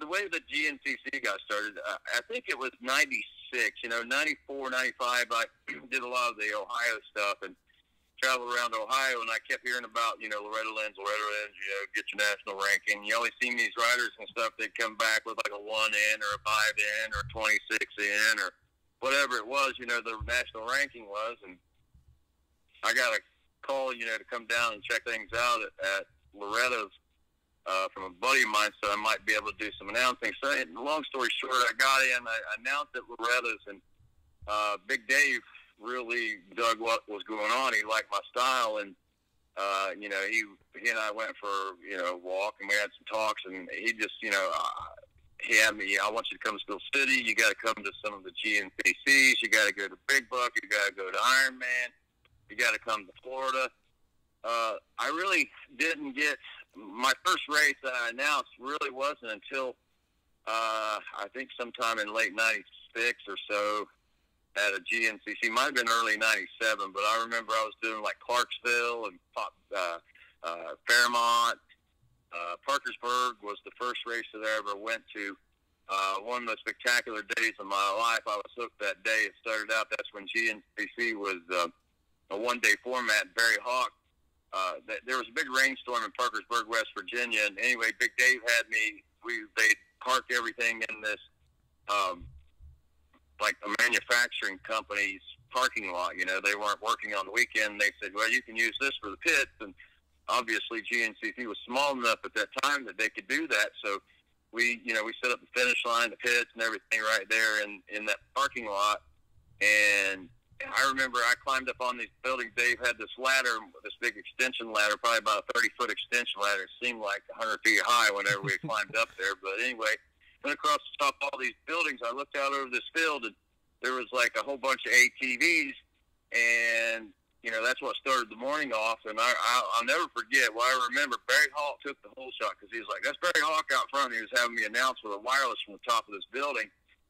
D: the way the GNCC got started, I think it was 96, 94, 95, I did a lot of the Ohio stuff and traveled around Ohio, and I kept hearing about, Loretta Lynn's, get your national ranking. You always see these riders and stuff, they'd come back with like a 1 in or a 5 in or a 26 in or whatever it was, the national ranking was. And I got a call, to come down and check things out at Loretta's from a buddy of mine, so I might be able to do some announcing. So, long story short, I got in, I announced at Loretta's, and Big Dave really dug what was going on. He liked my style, and he and I went for a walk, and we had some talks, and he just he had me. I want you to come to Steel City. You got to come to some of the GNCCs. You got to go to Big Buck. You got to go to Ironman. You got to come to Florida. I really didn't get my first race that I announced. Really wasn't until I think sometime in late '96 or so. At a GNCC, might have been early '97, but I remember I was doing like Clarksville and Fairmont. Parkersburg was the first race that I ever went to. One of the spectacular days of my life. I was hooked that day. It started out, that's when GNCC was a one-day format. Barry Hawk, there was a big rainstorm in Parkersburg, West Virginia, and anyway, Big Dave had me, they parked everything in this like a manufacturing company's parking lot. They weren't working on the weekend. They said, well, you can use this for the pits. And obviously GNCC was small enough at that time that they could do that. So we set up the finish line, the pits and everything right there in that parking lot. And I remember I climbed up on these buildings. Dave had this ladder, this big extension ladder, probably about a 30-foot extension ladder. It seemed like 100 feet high whenever we climbed up there. But anyway, went across the top of all these buildings. I looked out over this field, and there was like a whole bunch of ATVs, and that's what started the morning off. And I'll never forget. Well, I remember Barry Hawk took the whole shot because he was like, "That's Barry Hawk out front." He was having me announce with a wireless from the top of this building,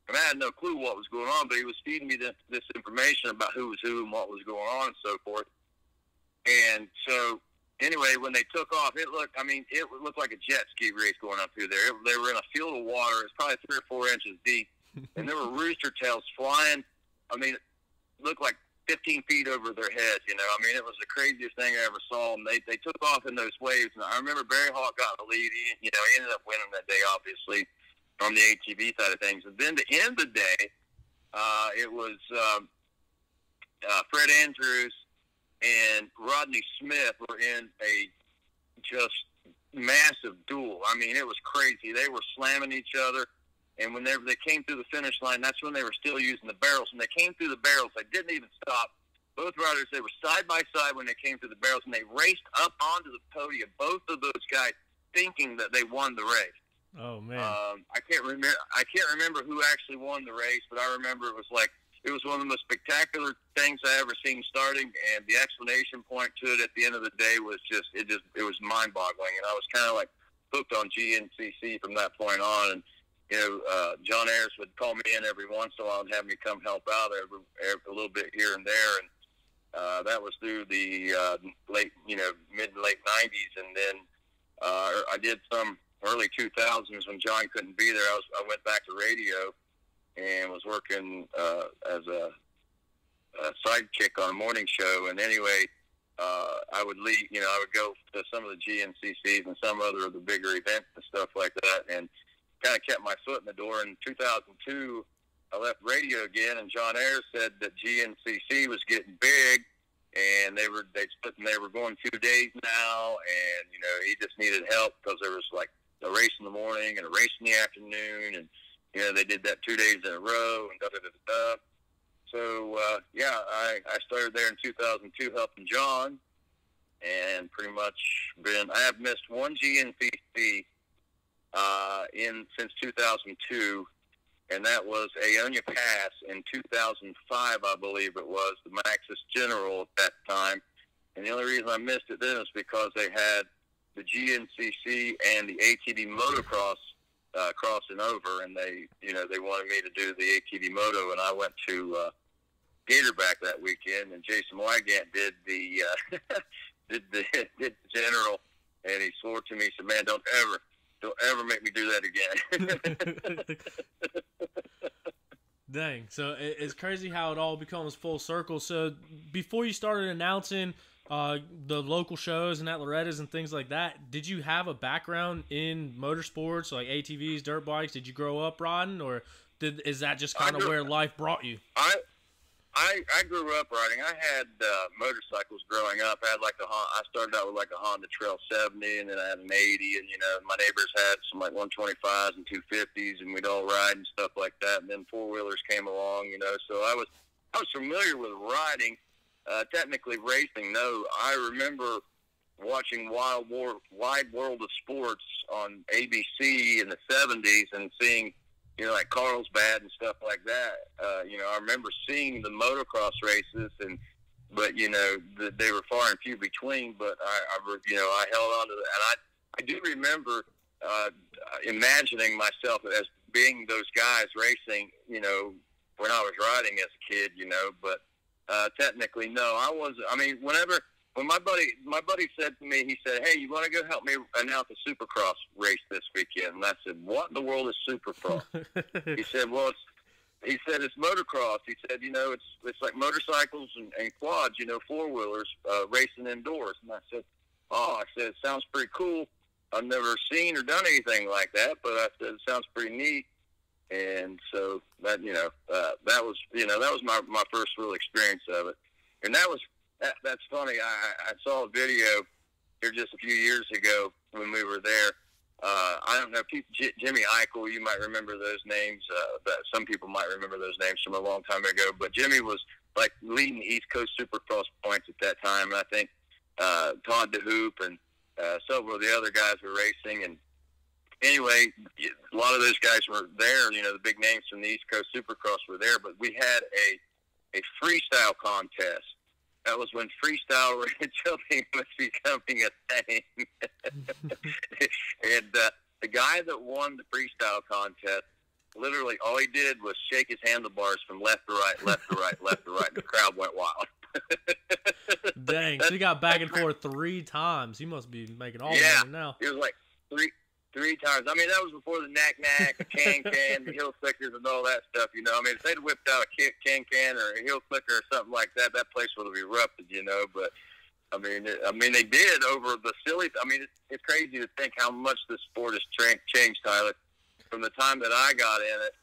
D: and I had no clue what was going on, but he was feeding me this information about who was who and what was going on and so forth. And so, anyway, when they took off, it looked like a jet ski race going up through there. They were in a field of water. It's probably 3 or 4 inches deep, and there were rooster tails flying. It looked like 15 feet over their heads. It was the craziest thing I ever saw. And they took off in those waves. And I remember Barry Hawk got the lead. He ended up winning that day, obviously, from the ATV side of things. And then to end the day, it was Fred Andrews and Rodney Smith were in a just massive duel. It was crazy. They were slamming each other, and whenever they came through the finish line, that's when they were still using the barrels. When they came through the barrels, they didn't even stop. Both riders, they were side by side when they came through the barrels, and they raced up onto the podium, both of those guys thinking that they won the race.
A: Oh, man.
D: I can't remember who actually won the race, but I remember it was one of the most spectacular things I ever seen starting, and the explanation point to it at the end of the day was it was mind-boggling, and I was kind of like hooked on GNCC from that point on. And John Ayers would call me in every once in a while and have me come help out every a little bit here and there, and that was through the mid and late '90s, and then I did some early 2000s when John couldn't be there. I went back to radio and was working as a sidekick on a morning show. And anyway, I would leave, I would go to some of the GNCCs and some other of the bigger events and stuff like that, and kind of kept my foot in the door. In 2002, I left radio again, and John Ayers said that GNCC was getting big, and they were going 2 days now, and he just needed help because there was like a race in the morning and a race in the afternoon, and they did that 2 days in a row, and da-da-da-da-da. So, I started there in 2002 helping John, and pretty much I have missed one GNCC since 2002, and that was Aonia Pass in 2005, I believe it was, the Maxis General at that time. And the only reason I missed it then is because they had the GNCC and the ATV motocross crossing over, and they wanted me to do the ATV moto, and I went to Gatorback that weekend, and Jason Wygant did the did the general, and he swore to me, he said, "Man, don't ever make me do that again.
A: Dang. So it's crazy how it all becomes full circle. So before you started announcing the local shows and at Loretta's and things like that, did you have a background in motorsports, like ATVs, dirt bikes? Did you grow up riding, or is that just kind of where life brought you?
D: I grew up riding. I had motorcycles growing up. I started out with like a Honda Trail 70, and then I had an 80, and my neighbors had some like 125s and 250s, and we'd all ride and stuff like that. And then four wheelers came along, so I was familiar with riding. Technically racing, no. I remember watching Wide World of Sports on ABC in the 70s and seeing, like Carlsbad and stuff like that. I remember seeing the motocross races, but they were far and few between. But I held on to that, and I do remember imagining myself as being those guys racing. When I was riding as a kid, but technically, no, I wasn't. I mean, when my buddy said to me, he said, "Hey, you want to go help me announce a Supercross race this weekend?" And I said, "What in the world is Supercross?" He said, "Well, it's motocross." He said, it's like motorcycles and quads, four wheelers racing indoors." And I said, it sounds pretty cool. I've never seen or done anything like that, but I said it sounds pretty neat. And so that that was my first real experience of it. And that's funny. I saw a video here just a few years ago when we were there. I don't know, Jimmy Eichel, you might remember those names. Some people might remember those names from a long time ago. But Jimmy was like leading the East Coast Supercross points at that time. And I think Todd DeHoop and several of the other guys were racing. And anyway, a lot of those guys were there. The big names from the East Coast Supercross were there. But we had a freestyle contest. That was when freestyle jumping was becoming a thing. And the guy that won the freestyle contest, literally all he did was shake his handlebars from left to right, left to right, left to right, and the crowd went wild.
A: Dang, so he got back and forth 3 times. He must be making all the money now.
D: It was like three times. I mean, that was before the knack, the can, the heel clickers, and all that stuff. I mean, if they'd whipped out a can or a heel clicker or something like that, that place would have erupted. But I mean, they did over the silly. I mean, it's crazy to think how much the sport has changed, Tyler, from the time that I got in it.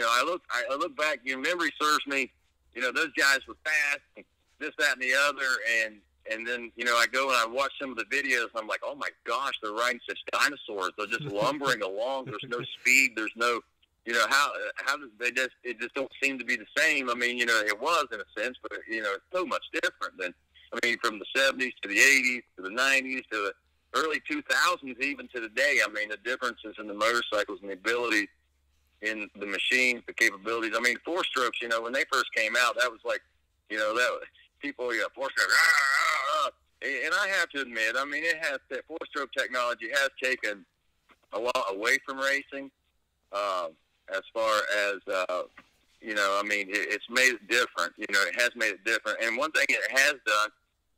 D: I look back. Memory serves me. Those guys were fast, and this, that, and the other, and then, I go and I watch some of the videos, and I'm like, oh, my gosh, they're riding such dinosaurs. They're just lumbering along. There's no speed. There's no, how do they just, it just don't seem to be the same. I mean, it was in a sense, but, it's so much different than, from the 70s to the 80s to the 90s to the early 2000s, even to today. I mean, the differences in the motorcycles and the ability in the machines, the capabilities. I mean, four strokes, when they first came out, that was like, that people, four strokes, and I have to admit, I mean, four-stroke technology has taken a lot away from racing, as far as, it's made it different, it has made it different, and one thing it has done,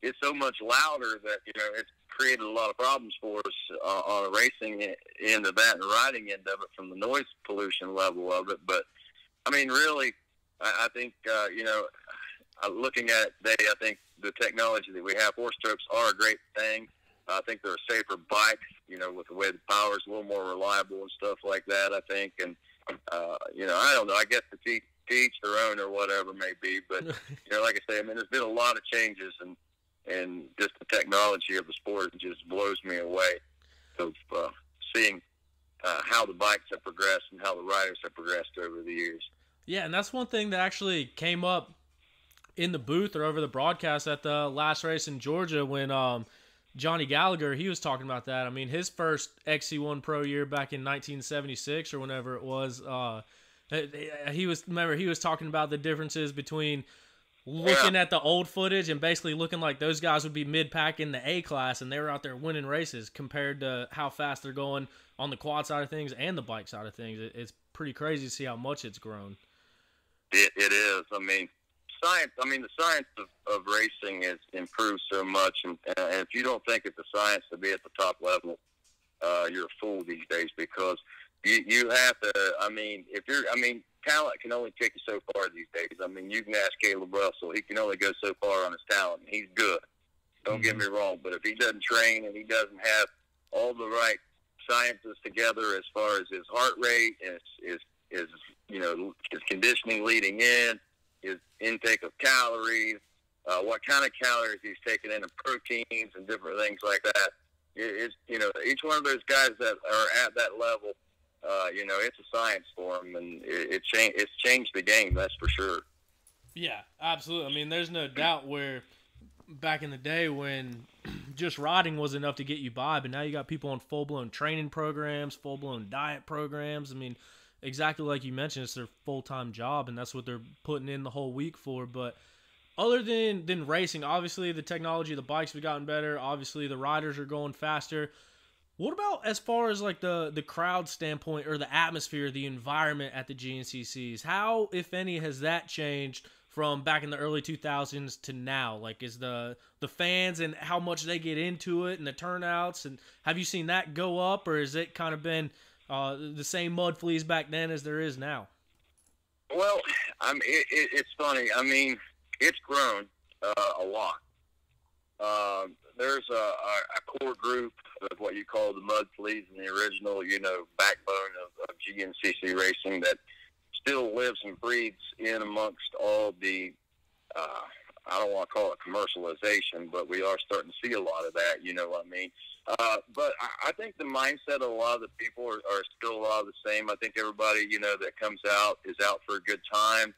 D: it's so much louder that, it's created a lot of problems for us on the racing end of that and riding end of it from the noise pollution level of it, but, I mean, really, I think, looking at it today, I think the technology that we have, four strokes are a great thing. I think they're a safer bike, with the way the power is a little more reliable and stuff like that, I think. And, I don't know, I guess to each their own or whatever may be. But, like I say, I mean, there's been a lot of changes and just the technology of the sport just blows me away of seeing how the bikes have progressed and how the riders have progressed over the years.
A: Yeah, and that's one thing that actually came up in the booth or over the broadcast at the last race in Georgia when Johnny Gallagher, he was talking about that. I mean, his first XC1 Pro year back in 1976 or whenever it was, he was talking about the differences between looking at the old footage and basically looking like those guys would be mid-pack in the A class and they were out there winning races compared to how fast they're going on the quad side of things and the bike side of things. It's pretty crazy to see how much it's grown.
D: It is. I mean, the science of racing has improved so much, and if you don't think it's a science to be at the top level, you're a fool these days, because you have to. I mean, talent can only take you so far these days. I mean, you can ask Caleb Russell; he can only go so far on his talent. He's good. Don't get me wrong, but if he doesn't train and he doesn't have all the right sciences together as far as his heart rate, and his conditioning leading in, his intake of calories, what kind of calories he's taking in, and proteins and different things like that. Each one of those guys that are at that level, it's a science for them, and it's changed the game. That's for sure.
A: Yeah, absolutely. I mean, there's no doubt where back in the day when just riding was enough to get you by, but now you got people on full-blown training programs, full-blown diet programs. I mean, exactly like you mentioned, it's their full-time job, and that's what they're putting in the whole week for. But other than racing, obviously the technology of the bikes have gotten better. Obviously the riders are going faster. What about as far as like the crowd standpoint, or the atmosphere, the environment at the GNCCs? How, if any, has that changed from back in the early 2000s to now? Like, is the fans and how much they get into it and the turnouts, and have you seen that go up, or has it kind of been the same mud fleas back then as there is now?
D: Well, it's funny. I mean, it's grown a lot. There's a core group of what you call the mud fleas and the original, backbone of GNCC racing that still lives and breathes in amongst all the, I don't want to call it commercialization, but we are starting to see a lot of that, you know what I mean? But I think the mindset of a lot of the people are still a lot of the same. I think everybody, that comes out is out for a good time.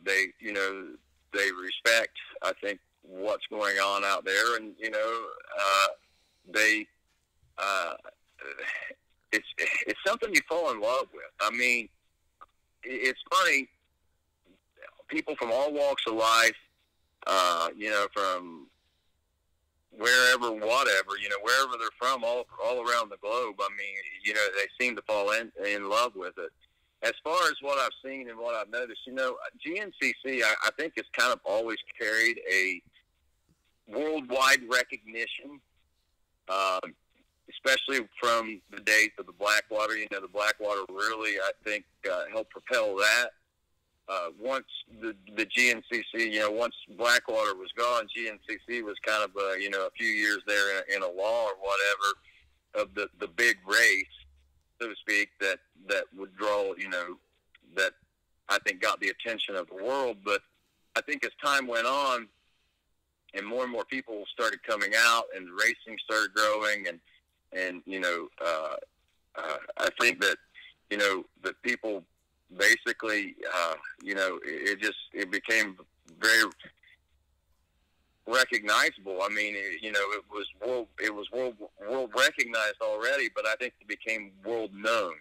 D: They respect, I think, what's going on out there, and, it's something you fall in love with. I mean, it's funny, people from all walks of life, from wherever, whatever, wherever they're from, all around the globe. I mean, they seem to fall in love with it. As far as what I've seen and what I've noticed, GNCC, I think it's kind of always carried a worldwide recognition, especially from the days of the Blackwater. The Blackwater really, I think, helped propel that. Once the GNCC, once Blackwater was gone, GNCC was kind of, a few years there in a law or whatever of the big race, so to speak, that would draw, that I think got the attention of the world. But I think as time went on and more people started coming out and racing started growing, and I think that, that people basically, it became very recognizable. I mean, it was world recognized already, but I think it became world known.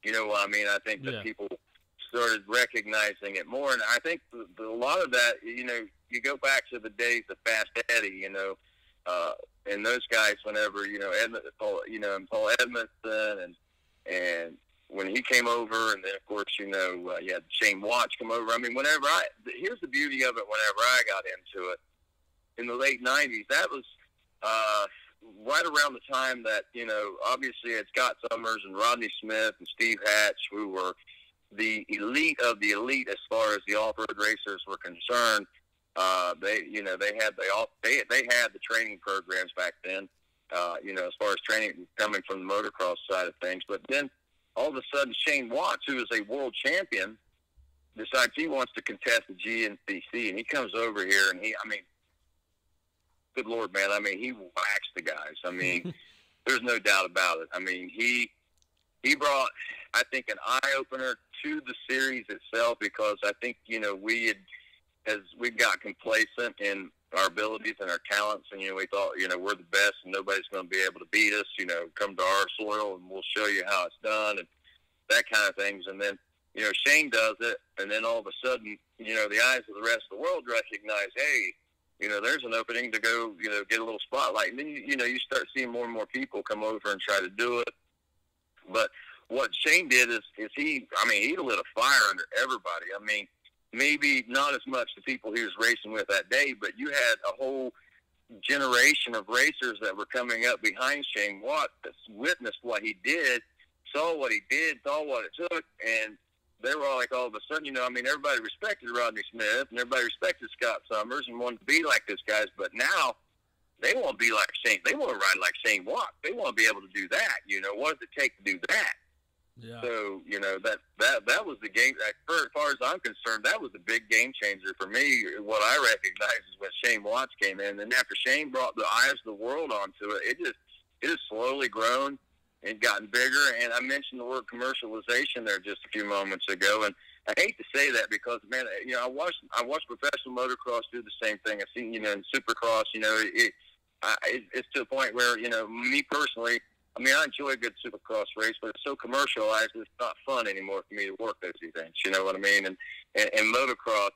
D: You know what I mean? I think that people started recognizing it more, and I think a lot of that, you go back to the days of Fast Eddie, and those guys, whenever, Paul Edmondson, and when he came over, and then of course, you had Shane Watts come over. I mean, here's the beauty of it. Whenever I got into it in the late '90s, that was right around the time that, obviously had Scott Summers and Rodney Smith and Steve Hatch, who were the elite of the elite as far as the off-road racers were concerned. They had the training programs back then, as far as training coming from the motocross side of things. But then all of a sudden, Shane Watts, who is a world champion, decides he wants to contest the GNCC, and he comes over here, and good Lord, man, I mean, he waxed the guys. I mean, there's no doubt about it. I mean, he brought, I think, an eye-opener to the series itself, because I think, we got complacent in our abilities and our talents, and, we thought, we're the best and nobody's going to be able to beat us, come to our soil and we'll show you how it's done, and that kind of things. And then, Shane does it, and then all of a sudden, the eyes of the rest of the world recognize, hey, there's an opening to go, get a little spotlight. And then, you start seeing more and more people come over and try to do it. But what Shane did is he lit a fire under everybody. I mean, maybe not as much the people he was racing with that day, but you had a whole generation of racers that were coming up behind Shane Watt that witnessed what he did, saw what he did, saw what it took, and they were all like, all of a sudden, everybody respected Rodney Smith and everybody respected Scott Summers and wanted to be like those guys, but now they want to be like Shane. They want to ride like Shane Watt. They want to be able to do that. What does it take to do that?
A: Yeah.
D: So, that was the game. As far as I'm concerned, that was the big game changer for me. What I recognize is when Shane Watts came in. And after Shane brought the eyes of the world onto it, it has slowly grown and gotten bigger. And I mentioned the word commercialization there just a few moments ago. And I hate to say that because, man, I watched professional motocross do the same thing. I've seen, in Supercross, it's to a point where, me personally, I enjoy a good Supercross race, but it's so commercialized, it's not fun anymore for me to work those events. You know what I mean? And motocross,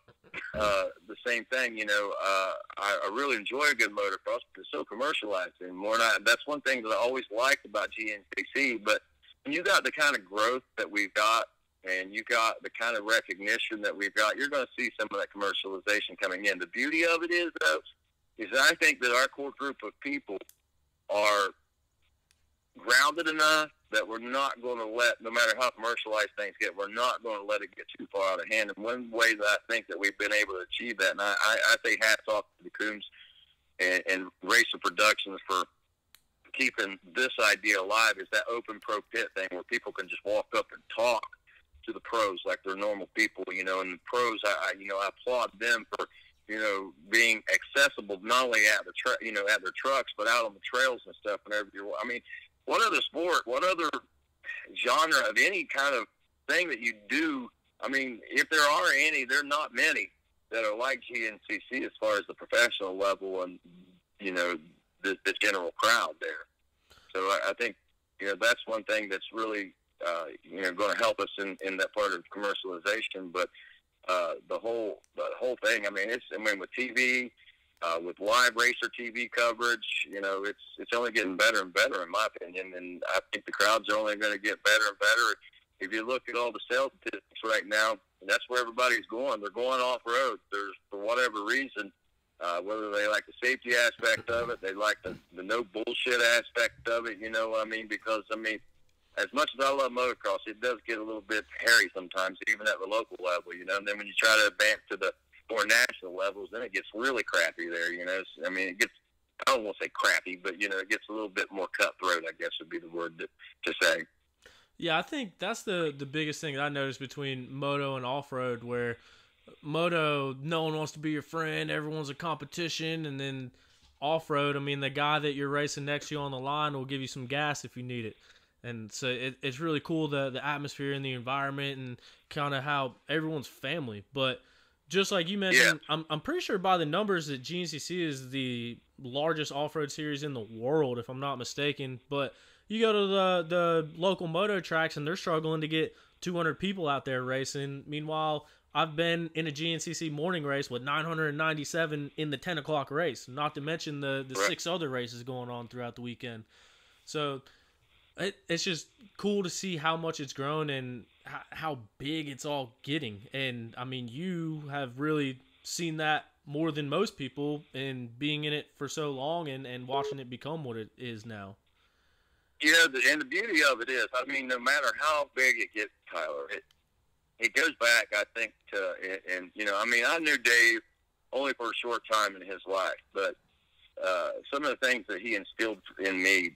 D: the same thing. I really enjoy a good motocross, but it's so commercialized anymore. And that's one thing that I always liked about GNCC. But when you got the kind of growth that we've got, and you got the kind of recognition that we've got, you're going to see some of that commercialization coming in. The beauty of it is, though, is that I think that our core group of people are grounded enough that we're not going to let, no matter how commercialized things get, we're not going to let it get too far out of hand. And one way that I think that we've been able to achieve that, and I say hats off to the Coombs and Racer Productions for keeping this idea alive, is that open pro pit thing where people can just walk up and talk to the pros like they're normal people, and the pros, I applaud them for, being accessible not only at the at their trucks, but out on the trails and stuff. Whenever what other sport, what other genre of any kind of thing that you do? If there are any, there are not many that are like GNCC as far as the professional level and the general crowd there. So I think that's one thing that's really going to help us in that part of commercialization. But the whole thing, with TV, with live racer TV coverage, it's only getting better and better in my opinion, and I think the crowds are only going to get better and better. If you look at all the sales statistics right now, that's where everybody's going. They're going off-road. There's, for whatever reason, whether they like the safety aspect of it, they like the no bullshit aspect of it, because, as much as I love motocross, it does get a little bit hairy sometimes, even at the local level, and then when you try to advance to the more national levels, then it gets really crappy there, it gets, I don't want to say crappy, but, it gets a little bit more cutthroat, I guess would be the word to say.
A: Yeah, I think that's the biggest thing that I noticed between moto and off-road, where moto, no one wants to be your friend, everyone's a competition, and then off-road, the guy that you're racing next to you on the line will give you some gas if you need it. And so it's really cool, the atmosphere and the environment and kind of how everyone's family. But just like you mentioned, yeah. I'm pretty sure by the numbers that GNCC is the largest off-road series in the world, if I'm not mistaken. But you go to the local moto tracks and they're struggling to get 200 people out there racing. Meanwhile, I've been in a GNCC morning race with 997 in the 10 o'clock race, not to mention the
D: right.
A: 6 other races going on throughout the weekend. So it's just cool to see how much it's grown and how big it's all getting. And, you have really seen that more than most people in being in it for so long and watching it become what it is now.
D: Yeah, and the beauty of it is, no matter how big it gets, Tyler, it goes back, I think, to, and I knew Dave only for a short time in his life, but some of the things that he instilled in me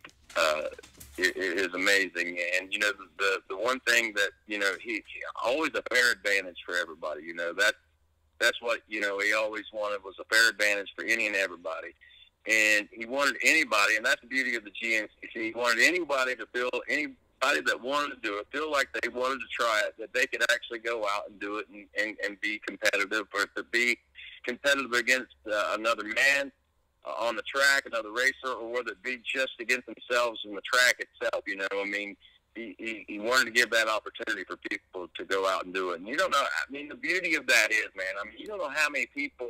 D: is amazing. And, the one thing that, he always a fair advantage for everybody, that's what, he always wanted was a fair advantage for any and everybody. And he wanted anybody, and that's the beauty of the GNCC, he wanted anybody to feel, anybody that wanted to do it, feel like they wanted to try it, that they could actually go out and do it and be competitive, or to be competitive against another man on the track, another racer, or whether it be just against themselves in the track itself. He wanted to give that opportunity for people to go out and do it. And you don't know, the beauty of that is, man, you don't know how many people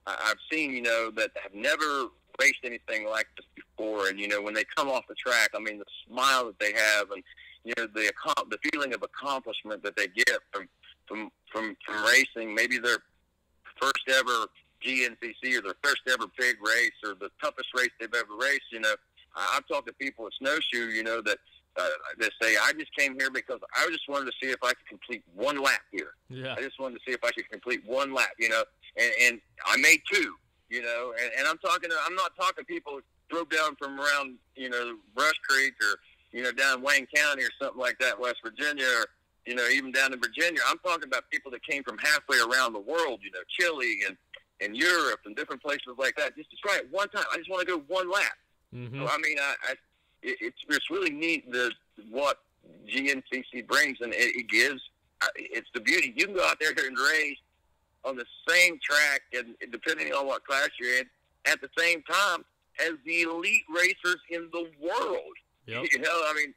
D: I've seen, that have never raced anything like this before. And, when they come off the track, the smile that they have and, the feeling of accomplishment that they get from racing, maybe their first ever GNCC or their first ever big race or the toughest race they've ever raced. You know, I've talked to people at Snowshoe, you know, that say, I just came here because I just wanted to see if I could complete one lap here.
A: Yeah.
D: I just wanted to see if I could complete one lap, you know, and I made two, you know, and I'm not talking people who drove down from around, you know, Brush Creek or, you know, down Wayne County or something like that, West Virginia, or, you know, even down in Virginia. I'm talking about people that came from halfway around the world, you know, Chile and Europe and different places like that, just to try it one time. I just want to go one lap.
A: Mm-hmm.
D: So, I mean, it's really neat what GNCC brings, and it gives. It's the beauty. You can go out there and race on the same track, and depending on what class you're in, at the same time as the elite racers in the world.
A: Yep.
D: You know, I mean,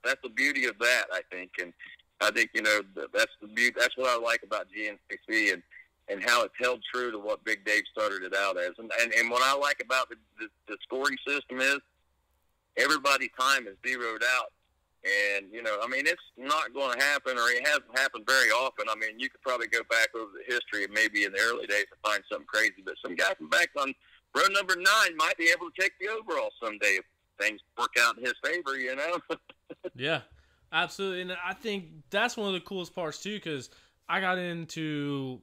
D: that's the beauty of that, I think, and I think, you know, that's the beauty. That's what I like about GNCC and how it's held true to what Big Dave started it out as. And what I like about the scoring system is everybody's time is zeroed out. And, you know, I mean, it's not going to happen, or it hasn't happened very often. I mean, you could probably go back over the history of maybe in the early days to find something crazy, but some guy from back on row number 9 might be able to take the overall someday if things work out in his favor, you know?
A: Yeah, absolutely. And I think that's one of the coolest parts, too, because I got into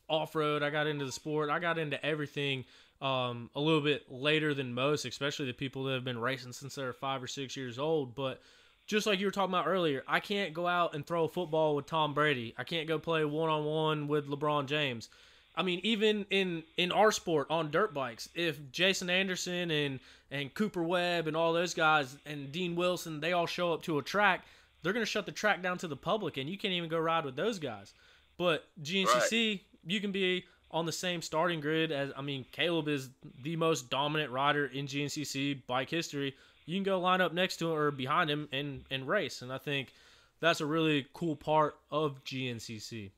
A: off-road, I got into the sport, I got into everything a little bit later than most, especially the people that have been racing since they were 5 or 6 years old. But just like you were talking about earlier, I can't go out and throw a football with Tom Brady. I can't go play one-on-one with LeBron James. I mean, even in our sport on dirt bikes, if Jason Anderson and Cooper Webb and all those guys and Dean Wilson, they all show up to a track, they're going to shut the track down to the public, and you can't even go ride with those guys. But GNCC, right, you can be on the same starting grid as, I mean, Caleb is the most dominant rider in GNCC bike history. You can go line up next to him or behind him and race. And I think that's a really cool part of GNCC.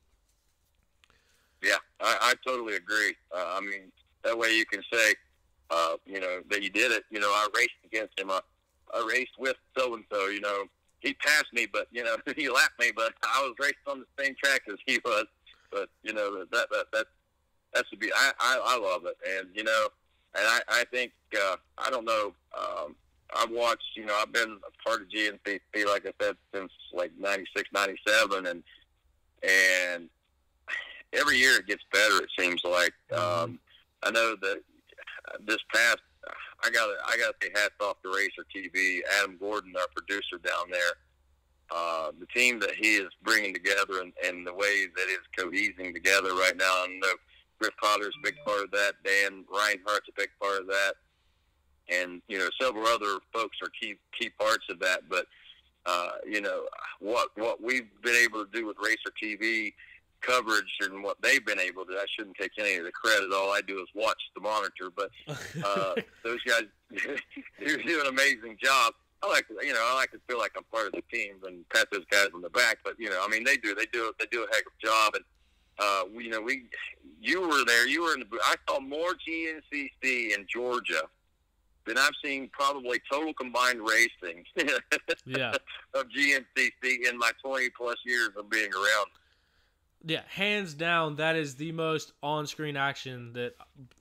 D: Yeah, I totally agree. I mean, that way you can say, you know, that you did it. You know, I raced against him. I raced with so-and-so, you know. He passed me, but, you know, he lapped me, but I was racing on the same track as he was. But, you know, that's the beauty. I love it. And, you know, and I think, I don't know, I've watched, you know, I've been a part of GNCC, like I said, since like 96, 97, and every year it gets better, it seems like. I know that this past, I gotta say hats off to Racer TV, Adam Gordon, our producer down there. The team that he is bringing together and the way that it's cohesing together right now. I know Griff Potter's a big part of that. Dan Reinhardt's a big part of that. And, you know, several other folks are key parts of that. But, you know, what we've been able to do with Racer TV coverage and what they've been able to do, I shouldn't take any of the credit. All I do is watch the monitor. But those guys do an amazing job. I like to feel like I'm part of the team and pat those guys on the back. But, you know, I mean, they do a heck of a job. And, you know, you were there. You were in the booth. I saw more GNCC in Georgia than I've seen probably total combined racing
A: yeah.
D: of GNCC in my 20-plus years of being around.
A: Yeah, hands down, that is the most on-screen action that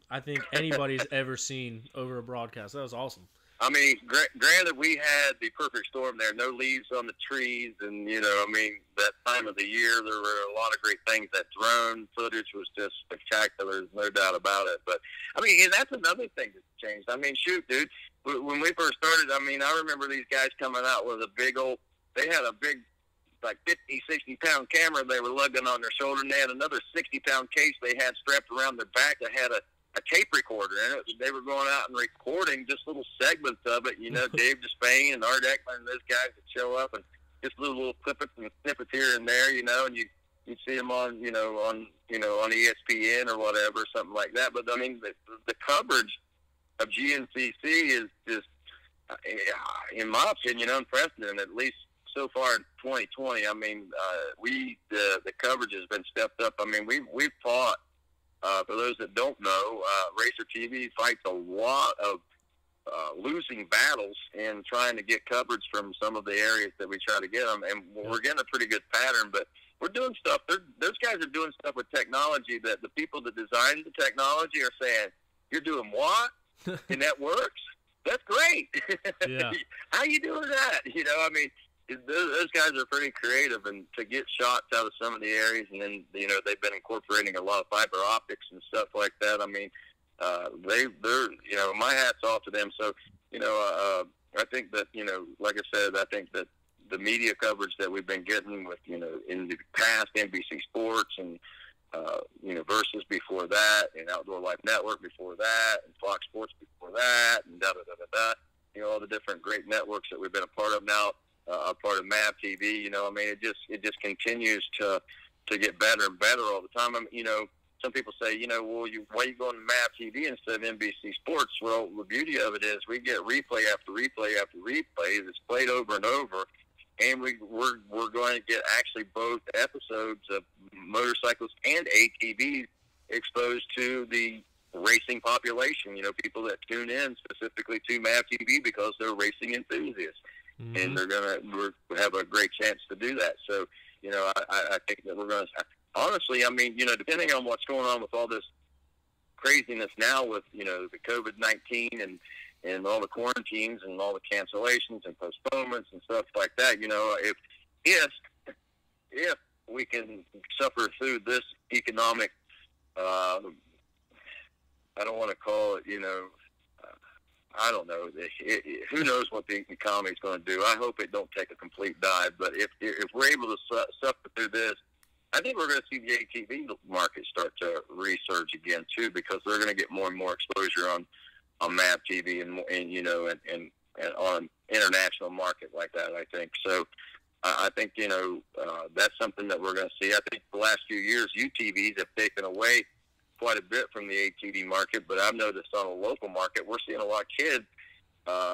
A: I think anybody's ever seen over a broadcast. That was awesome.
D: I mean, granted, we had the perfect storm there, no leaves on the trees, and, you know, I mean, that time of the year, there were a lot of great things. That drone footage was just spectacular, there's no doubt about it. But, I mean, and that's another thing that's changed. I mean, shoot, dude, when we first started, I mean, I remember these guys coming out with they had a big, like 50, 60-pound camera they were lugging on their shoulder, and they had another 60-pound case they had strapped around their back that had a tape recorder in it. They were going out and recording just little segments of it. You know, Dave Despain and Art Ekman and those guys would show up and just little clippets and snippets here and there, you know, and you'd see them on ESPN or whatever, something like that. But I mean, the coverage of GNCC is just, in my opinion, unprecedented, at least so far in 2020. I mean, the coverage has been stepped up. I mean, we've fought. For those that don't know, Racer TV fights a lot of losing battles in trying to get coverage from some of the areas that we try to get them, and we're getting a pretty good pattern. But we're doing stuff. Those guys are doing stuff with technology that the people that designed the technology are saying, "You're doing what? And that works? That's great."
A: Yeah.
D: How you doing that? I mean, those guys are pretty creative, and to get shots out of some of the areas, and then they've been incorporating a lot of fiber optics and stuff like that. I mean, they're my hat's off to them. So I think that like I said, I think that the media coverage that we've been getting with in the past, NBC Sports and Versus before that, and Outdoor Life Network before that, and Fox Sports before that, and all the different great networks that we've been a part of now, a part of MAV TV. I mean, it just continues to get better and better all the time. Some people say, why are you going to MAV TV instead of NBC Sports? Well, the beauty of it is we get replay after replay after replay that's played over and over, and we're going to get actually both episodes of motorcycles and ATVs exposed to the racing population. People that tune in specifically to MAV TV because they're racing enthusiasts, and they're going to have a great chance to do that. So, I think that we're going to. Honestly, I mean, depending on what's going on with all this craziness now with, the COVID-19 and all the quarantines and all the cancellations and postponements and stuff like that, if we can suffer through this economic, I don't want to call it, I don't know. Who knows what the economy is going to do? I hope it don't take a complete dive. But if we're able to suffer through this, I think we're going to see the ATV market start to resurge again too, because they're going to get more and more exposure on MAV TV and on international market like that. I think so. I think that's something that we're going to see. I think the last few years, UTVs have taken away quite a bit from the ATV market, but I've noticed on the local market, we're seeing a lot of kids,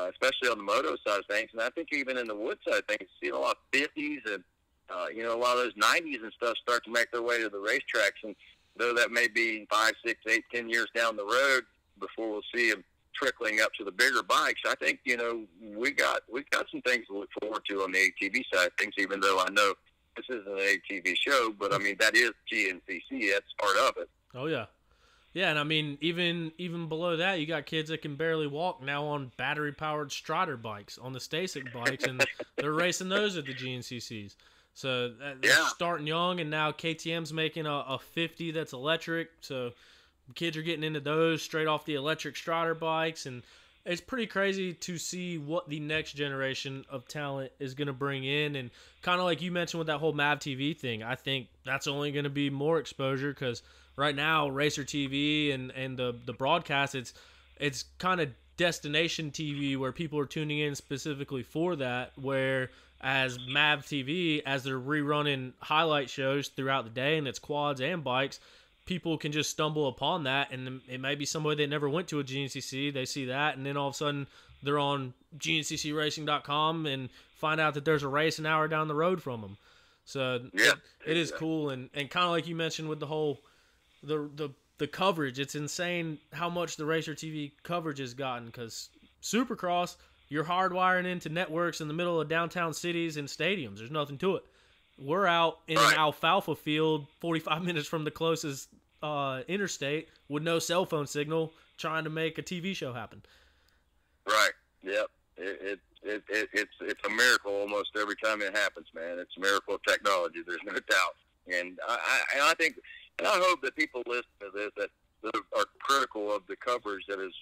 D: especially on the moto side of things, and I think even in the wood side of things, seeing a lot of 50s and a lot of those 90s and stuff start to make their way to the racetracks. And though that may be 5, 6, 8, 10 years down the road before we'll see them trickling up to the bigger bikes, I think, we got some things to look forward to on the ATV side of things, even though I know this isn't an ATV show, but I mean, that is GNCC. That's part of it.
A: Oh, yeah. Yeah, and I mean, even below that, you got kids that can barely walk now on battery-powered Strider bikes, on the Stasic bikes, and they're racing those at the GNCCs. So they're starting young, and now KTM's making a 50 that's electric. So kids are getting into those straight off the electric Strider bikes, and it's pretty crazy to see what the next generation of talent is going to bring in. And kind of like you mentioned with that whole MAV TV thing, I think that's only going to be more exposure, because right now Racer TV and the broadcast, it's kind of destination TV where people are tuning in specifically for that, where as MAV TV, as they're rerunning highlight shows throughout the day, and it's quads and bikes, people can just stumble upon that, and it may be somebody that never went to a GNCC. They see that, and then all of a sudden they're on GNCCRacing.com and find out that there's a race an hour down the road from them. So it is cool, and kind of like you mentioned with the whole the coverage, it's insane how much the Racer TV coverage has gotten, because Supercross, you're hardwiring into networks in the middle of downtown cities and stadiums. There's nothing to it. We're out in an alfalfa field 45 minutes from the closest interstate with no cell phone signal, trying to make a TV show happen. Right.
D: Yep. It's a miracle almost every time it happens, man. It's a miracle of technology. There's no doubt. And I think, and I hope that people listen to this that are critical of the coverage that is,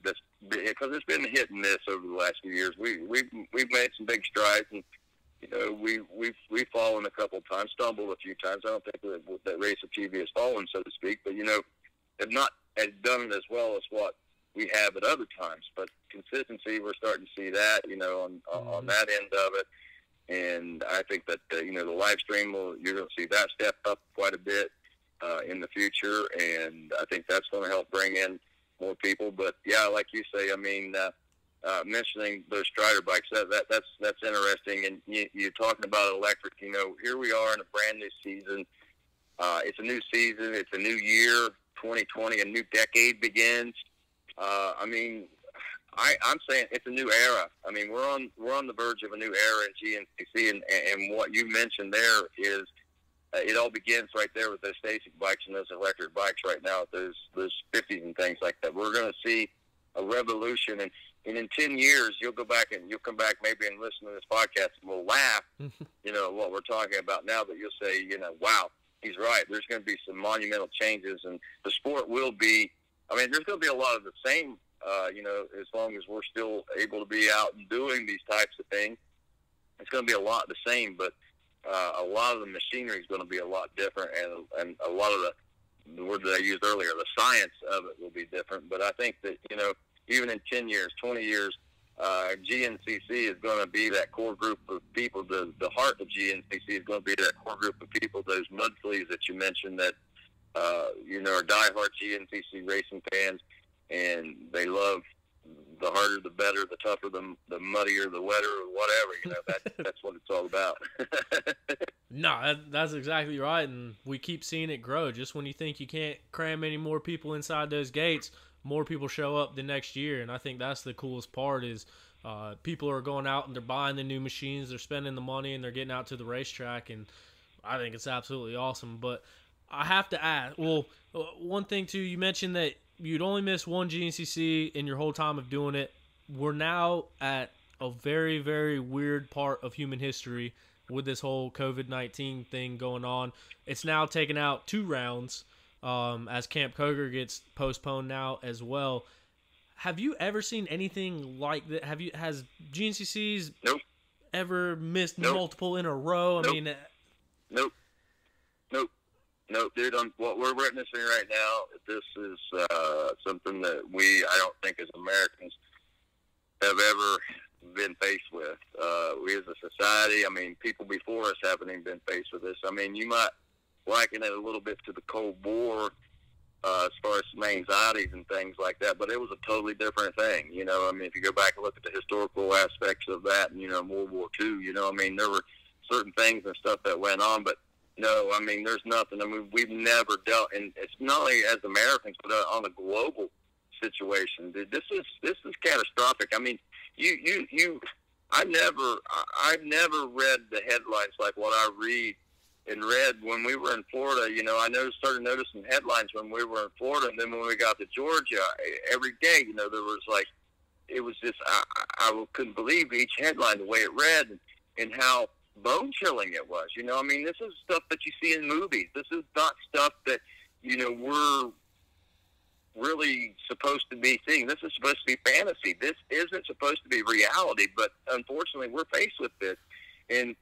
D: that's because it's been hit and miss over the last few years. We've made some big strides, and we've fallen a couple of times, stumbled a few times. I don't think that Racer TV has fallen, so to speak, but have not done it as well as what we have at other times. But consistency, we're starting to see that, on that end of it. And I think that the live stream you're going to see that step up quite a bit in the future, and I think that's going to help bring in more people. But yeah, like you say, I mean, mentioning those Strider bikes, that's interesting. And you're talking about electric. Here we are in a brand new season. It's a new season. It's a new year, 2020. A new decade begins. I mean, I'm saying it's a new era. I mean, we're on the verge of a new era in GNCC, and what you mentioned there is it all begins right there with those Stasic bikes and those electric bikes right now, those 50s and things like that. We're going to see a revolution, and in 10 years, you'll come back maybe and listen to this podcast, and we'll laugh, what we're talking about now, but you'll say, wow, he's right. There's going to be some monumental changes, and the sport will be, there's going to be a lot of the same, as long as we're still able to be out and doing these types of things. It's going to be a lot the same, but a lot of the machinery is going to be a lot different, and a lot of the word that I used earlier, the science of it will be different. But I think that, even in 10 years, 20 years, GNCC is going to be that core group of people. The heart of GNCC is going to be that core group of people, those mud fleas that you mentioned that, are diehard GNCC racing fans, and they love the harder, the better, the tougher, the muddier, the wetter, or whatever. That's what it's all about.
A: No, that's exactly right, and we keep seeing it grow. Just when you think you can't cram any more people inside those gates, more people show up the next year, and I think that's the coolest part is people are going out and they're buying the new machines, they're spending the money, and they're getting out to the racetrack, and I think it's absolutely awesome. But I have to ask, one thing too, you mentioned that you'd only missed one GNCC in your whole time of doing it. We're now at a very, very weird part of human history with this whole COVID-19 thing going on. It's now taken out 2 rounds as Camp Coger gets postponed now as well. Have you ever seen anything like that? Has GNCCs
D: Nope.
A: ever missed
D: Nope.
A: multiple in a row?
D: Nope.
A: I mean,
D: Nope, dude. What we're witnessing right now, this is something that I don't think as Americans have ever been faced with. We as a society, people before us haven't even been faced with this. You might liken it a little bit to the Cold War as far as some anxieties and things like that, but it was a totally different thing. If you go back and look at the historical aspects of that, and, World War II, there were certain things and stuff that went on, but no, there's nothing. We've never dealt, and it's not only as Americans, but on a global situation. Dude, this is catastrophic. I've never read the headlines like what I read when we were in Florida. Started noticing headlines when we were in Florida, and then when we got to Georgia, every day, there was it was just, I couldn't believe each headline, the way it read, and how bone-chilling it was. This is stuff that you see in movies. This is not stuff that, we're really supposed to be seeing. This is supposed to be fantasy. This isn't supposed to be reality, but unfortunately we're faced with this. And,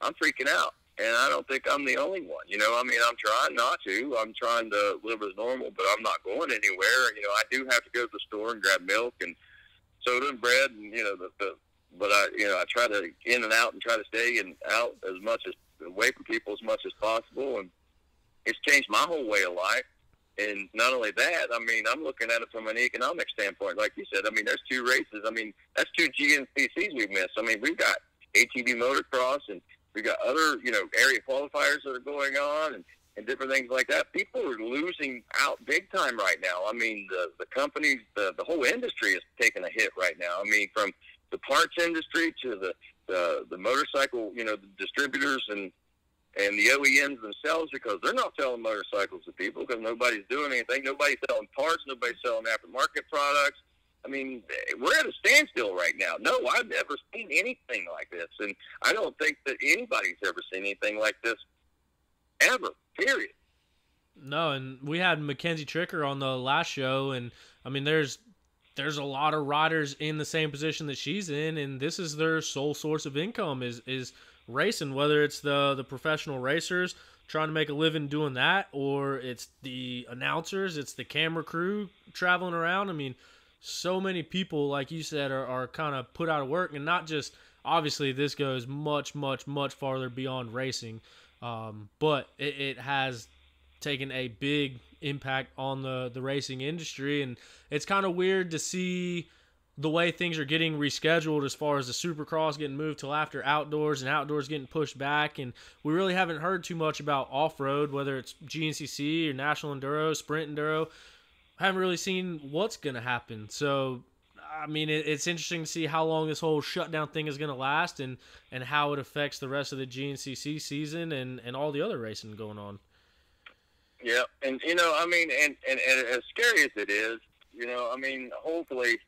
D: I'm freaking out. And I don't think I'm the only one. I'm trying not to. I'm trying to live as normal, but I'm not going anywhere. I do have to go to the store and grab milk and soda and bread, and but I try to in and out and try to stay and out as much as away from people as much as possible, and it's changed my whole way of life. And not only that, I'm looking at it from an economic standpoint. Like you said, there's 2 races. That's 2 GNCCs we've missed. We've got ATV motocross, and we've got other area qualifiers that are going on, and different things like that. People are losing out big time right now. The companies, the whole industry is taking a hit right now. From the parts industry to the motorcycle, the distributors and the OEMs themselves, because they're not selling motorcycles to people because nobody's doing anything. Nobody's selling parts. Nobody's selling aftermarket products. We're at a standstill right now. No, I've never seen anything like this, and I don't think that anybody's ever seen anything like this ever. Period.
A: No, and we had Mackenzie Tricker on the last show, and there's a lot of riders in the same position that she's in, and this is their sole source of income is racing, whether it's the professional racers trying to make a living doing that, or it's the announcers, it's the camera crew traveling around. So many people, like you said, are kind of put out of work, and not just, obviously this goes much, much, much farther beyond racing. But it has taken a big impact on the racing industry, and it's kind of weird to see the way things are getting rescheduled as far as the Supercross getting moved till after outdoors and outdoors getting pushed back, and we really haven't heard too much about off-road, whether it's GNCC or National Enduro, Sprint Enduro. I haven't really seen what's going to happen, so I mean, it's interesting to see how long this whole shutdown thing is going to last, and how it affects the rest of the GNCC season and all the other racing going on.
D: Yeah, and I mean, and as scary as it is, I mean, hopefully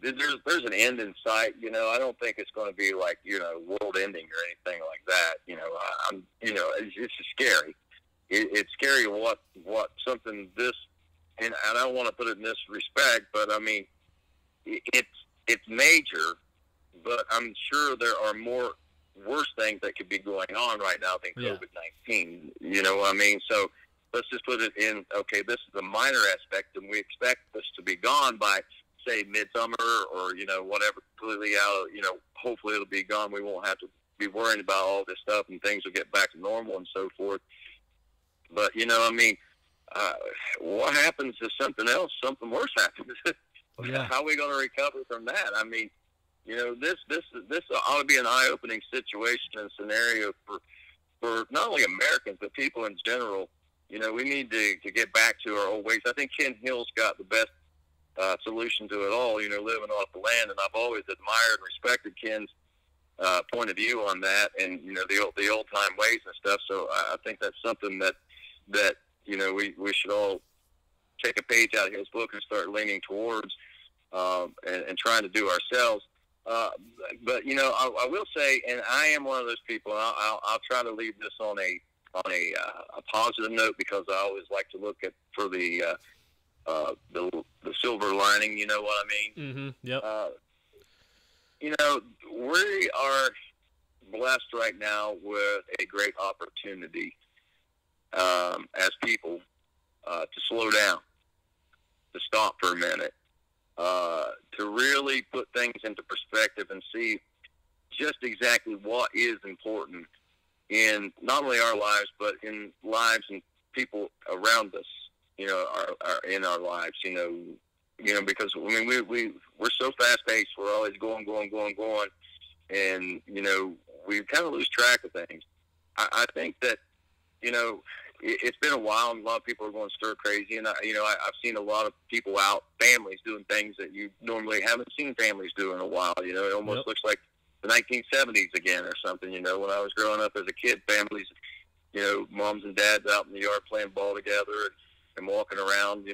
D: there's an end in sight. I don't think it's going to be like world ending or anything like that. It's just scary. It's scary what something this, and I don't want to put it in this respect, but I mean, it's major, but I'm sure there are more worse things that could be going on right now than COVID-19. You know what I mean? So let's just put it in, okay, this is a minor aspect, and we expect this to be gone by, say, midsummer or, whatever, completely out, hopefully it'll be gone. We won't have to be worrying about all this stuff, and things will get back to normal and so forth. But, I mean, what happens if something worse happens?
A: Yeah.
D: How are we going to recover from that? I mean, this ought to be an eye-opening situation and scenario for not only Americans, but people in general. We need to get back to our old ways. I think Ken Hill's got the best solution to it all, living off the land, and I've always admired and respected Ken's point of view on that, and, the old-time ways and stuff. So I think that's something that we should all take a page out of his book and start leaning towards and trying to do ourselves. But I will say, and I am one of those people. I'll try to leave this on a positive note, because I always like to look for the silver lining. You know what I mean?
A: Mm-hmm. Yep.
D: We are blessed right now with a great opportunity as people to slow down, to stop for a minute, to really put things into perspective and see just exactly what is important in not only our lives, but in lives and people around us, are in our lives, because I mean, we're so fast paced. We're always going, and we kind of lose track of things. I think that it's been a while, and a lot of people are going stir crazy, and I've seen a lot of people out, families doing things that you normally haven't seen families do in a while. It almost looks like the 1970s again or something. When I was growing up as a kid, families, moms and dads out in the yard playing ball together and walking around,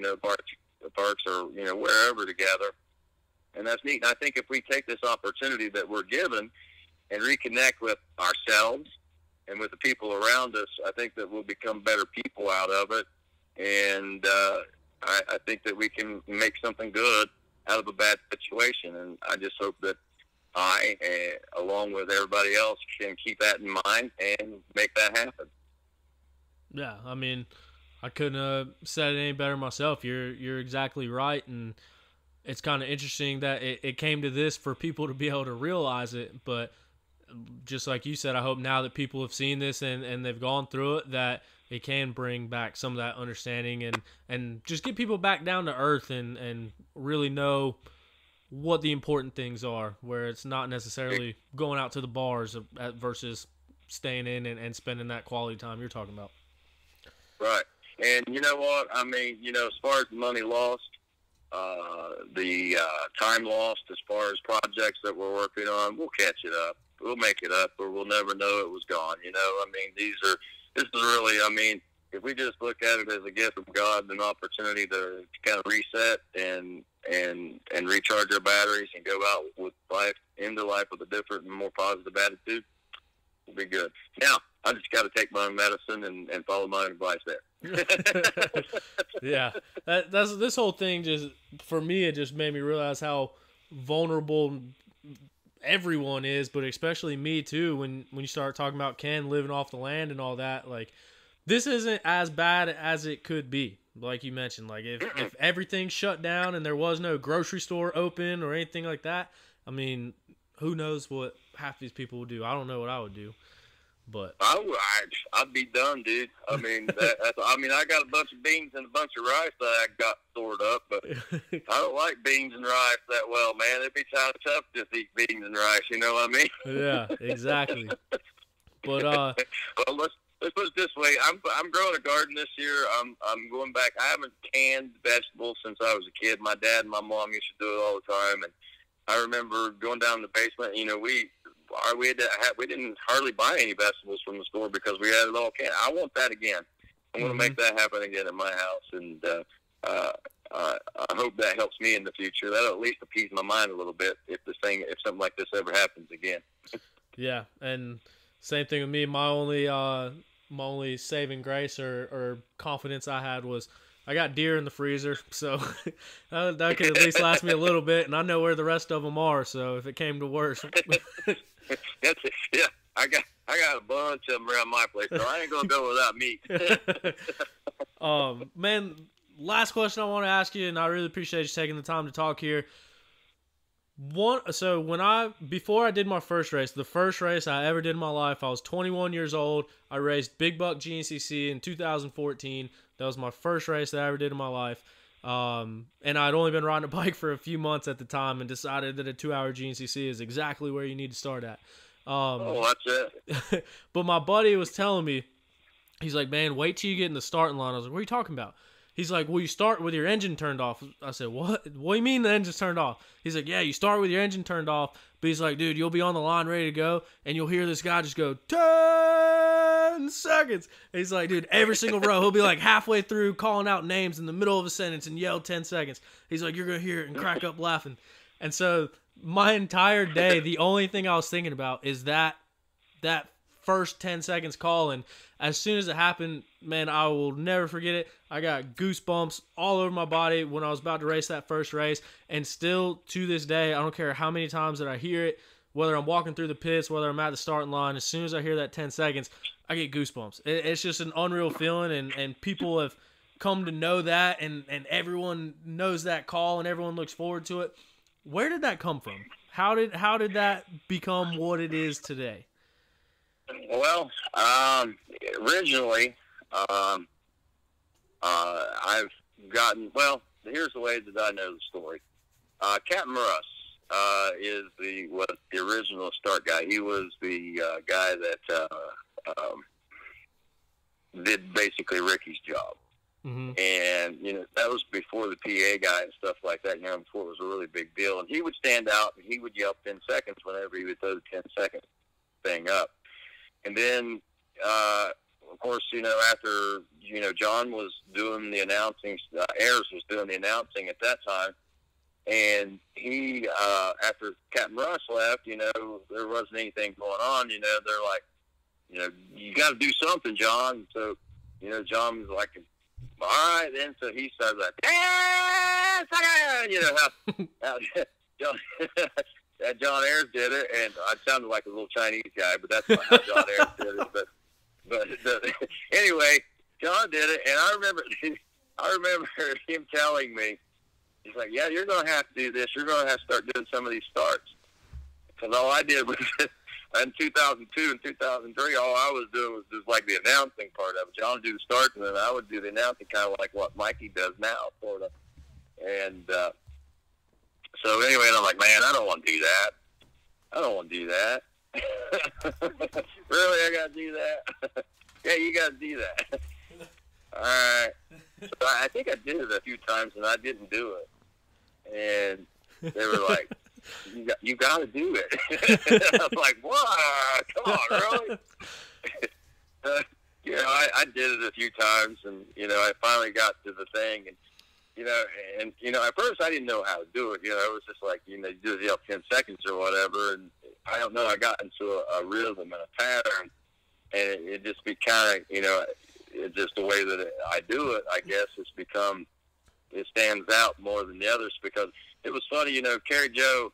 D: parks or, wherever together. And that's neat. And I think if we take this opportunity that we're given and reconnect with ourselves and with the people around us, I think that we'll become better people out of it. And I think that we can make something good out of a bad situation. And I just hope that I, along with everybody else, can keep that in mind and make that happen.
A: Yeah, I mean, I couldn't have said it any better myself. You're exactly right, and it's kind of interesting that it came to this for people to be able to realize it. But just like you said, I hope now that people have seen this and they've gone through it, that it can bring back some of that understanding and just get people back down to earth and really know what the important things are, where it's not necessarily going out to the bars versus staying in and spending that quality time you're talking about.
D: Right. And you know what? I mean, as far as the money lost, the time lost as far as projects that we're working on, we'll catch it up. We'll make it up, or we'll never know it was gone. I mean, this is really, I mean, if we just look at it as a gift from God, an opportunity to kind of reset and recharge our batteries and go out with life, into life with a different and more positive attitude, we'll be good. Now, I just got to take my medicine and follow my advice there.
A: Yeah, that's this whole thing. Just for me, it just made me realize how vulnerable everyone is, but especially me too. When you start talking about Ken living off the land and all that, like, this isn't as bad as it could be. Like you mentioned, like if everything shut down and there was no grocery store open or anything like that, I mean, who knows what half these people would do? I don't know what I would do. But
D: I'd be done, dude. I mean, I got a bunch of beans and a bunch of rice that I got stored up, but I don't like beans and rice that well, man. It'd be kind of tough to just eat beans and rice. You know what I mean?
A: Yeah, exactly. But
D: well, let's put it this way. I'm growing a garden this year. I'm going back. I haven't canned vegetables since I was a kid. My dad and my mom used to do it all the time, and I remember going down in the basement. You know, we didn't hardly buy any vegetables from the store because we had it all canned. I want that again. I'm going to make that happen again at my house, and I hope that helps me in the future. That'll at least appease my mind a little bit if something like this ever happens again.
A: Yeah, and same thing with me. My only saving grace or confidence I had was I got deer in the freezer, so that could at least last me a little bit, and I know where the rest of them are. So if it came to worse,
D: yeah, I got a bunch of them around my place, so I ain't gonna go without meat.
A: Man, last question I want to ask you, and I really appreciate you taking the time to talk here. Before I did my first race, the first race I ever did in my life, I was 21 years old. I raced Big Buck GNCC in 2014. That was my first race that I ever did in my life. And I'd only been riding a bike for a few months at the time and decided that a 2-hour GNCC is exactly where you need to start at.
D: That's it.
A: But my buddy was telling me, he's like, man, wait till you get in the starting line. I was like, what are you talking about? He's like, well, you start with your engine turned off. I said, what? What do you mean the engine's turned off? He's like, yeah, you start with your engine turned off. But he's like, dude, you'll be on the line ready to go, and you'll hear this guy just go, 10 seconds. And he's like, dude, every single row, he'll be like halfway through calling out names in the middle of a sentence and yell 10 seconds. He's like, you're going to hear it and crack up laughing. And so my entire day, the only thing I was thinking about is that first 10 seconds call, and as soon as it happened, man, I will never forget it. I got goosebumps all over my body when I was about to race that first race, and still to this day, I don't care how many times that I hear it, whether I'm walking through the pits, whether I'm at the starting line, as soon as I hear that 10 seconds, I get goosebumps. It's just an unreal feeling, and people have come to know that, and everyone knows that call, and everyone looks forward to it. Where did that come from? How did that become what it is today?
D: Well, originally, I've gotten, well, here's the way that I know the story. Captain Russ was the original start guy. He was the guy that did basically Ricky's job. Mm-hmm. And, you know, that was before the PA guy and stuff like that, you know, before it was a really big deal. And he would stand out and he would yell 10 seconds whenever he would throw the 10-second thing up. And then, of course, you know, after, you know, John was doing the announcing, Ayers was doing the announcing at that time. And he, after Captain Russ left, you know, there wasn't anything going on. You know, they're like, you know, you got to do something, John. So, you know, John was like, all right, then. So he started like, you know, how John Ayers did it, and I sounded like a little Chinese guy, but that's not how John Ayers did it. But anyway, John did it, and I remember him telling me, he's like, yeah, you're going to have to do this. You're going to have to start doing some of these starts. Because all I did was, in 2002 and 2003, all I was doing was just like the announcing part of it. John would do the starts, and then I would do the announcing, kind of like what Mikey does now, sort of. And so anyway, and I'm like, man, I don't want to do that. I don't want to do that. Really, I got to do that? Yeah, you got to do that. All right. So I think I did it a few times, and I didn't do it. And they were like, you got to do it. I was like, what? Come on, really? You know, I did it a few times, and, you know, I finally got to the thing, and, you know, at first I didn't know how to do it. You know, it was just like, you know, you do the 10 seconds or whatever, and I don't know, I got into a rhythm and a pattern, and it just be kind of, you know, it's just the way that I do it, I guess. It stands out more than the others, because it was funny, you know, Carrie Jo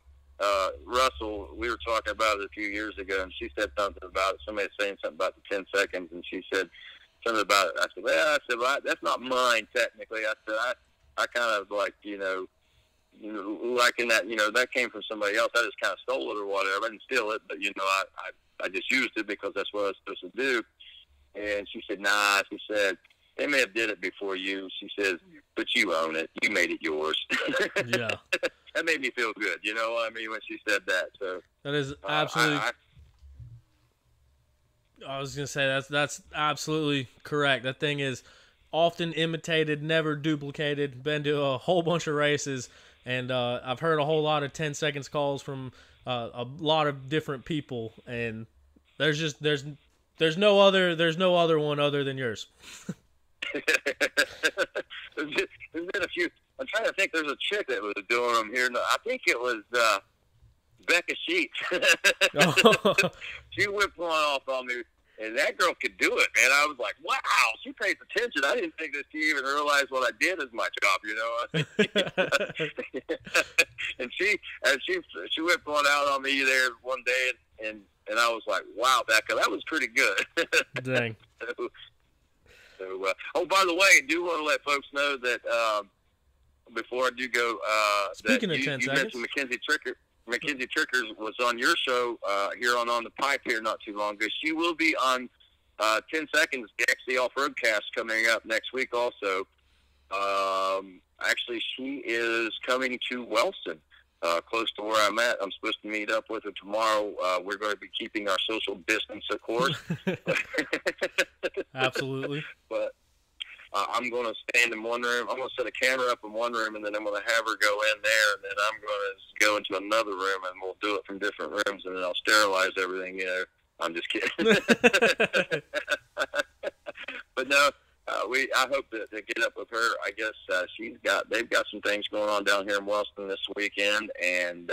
D: Russell, we were talking about it a few years ago, and she said something about it. Somebody was saying something about the 10 seconds, and she said something about it. I said, well, that's not mine, technically. I said, I kind of like, you know, like in that, you know, that came from somebody else. I just kind of stole it or whatever. I didn't steal it, but, you know, I just used it because that's what I was supposed to do. And she said, nah, she said, they may have did it before you. She says, but you own it. You made it yours.
A: Yeah.
D: That made me feel good, you know what I mean, when she said that. So
A: that is absolutely I was gonna say that's absolutely correct. That thing is often imitated, never duplicated. Been to a whole bunch of races, and I've heard a whole lot of 10 seconds calls from a lot of different people, and there's no other one other than yours.
D: There's been a few. I'm trying to think. There's a chick that was doing them here. I think it was Becca Sheets.
A: Oh.
D: She whipped one off on me, and that girl could do it, man. I was like, wow, she pays attention. I didn't think that she even realized what I did as my job, you know. And she whipped one out on me there one day, and I was like, wow, Becca, that was pretty good.
A: Dang.
D: Oh, by the way, I do want to let folks know that before I do go,
A: speaking
D: that
A: of 10
D: you
A: seconds,
D: mentioned Mackenzie Tricker. Mackenzie Trickers was on your show here on the Pipe here not too long ago. She will be on 10 Seconds, the XC Off-Road Cast coming up next week also. Actually, she is coming to Wellston, close to where I'm at. I'm supposed to meet up with her tomorrow. We're going to be keeping our social distance, of course.
A: Absolutely.
D: But I'm going to stand in one room. I'm going to set a camera up in one room, and then I'm going to have her go in there, and then I'm going to go into another room, and we'll do it from different rooms, and then I'll sterilize everything. You know, I'm just kidding. But no, I hope to get up with her. I guess they've got some things going on down here in Wellston this weekend, and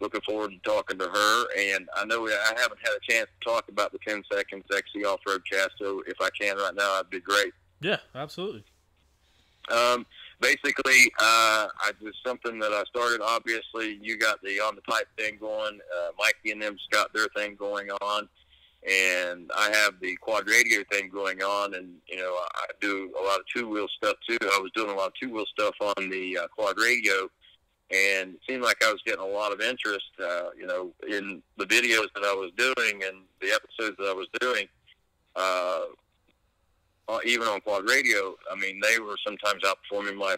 D: looking forward to talking to her. And I know I haven't had a chance to talk about the 10 Seconds XC Off-Road Cast, so if I can right now, that'd be great.
A: Yeah, absolutely.
D: Basically, it's something that I started. Obviously, you got the On the Pipe thing going. Mikey and them's got their thing going on. And I have the quad radio thing going on. And, you know, I do a lot of two-wheel stuff, too. I was doing a lot of two-wheel stuff on the quad radio. And it seemed like I was getting a lot of interest, you know, in the videos that I was doing and the episodes that I was doing. Even on quad radio, I mean, they were sometimes outperforming my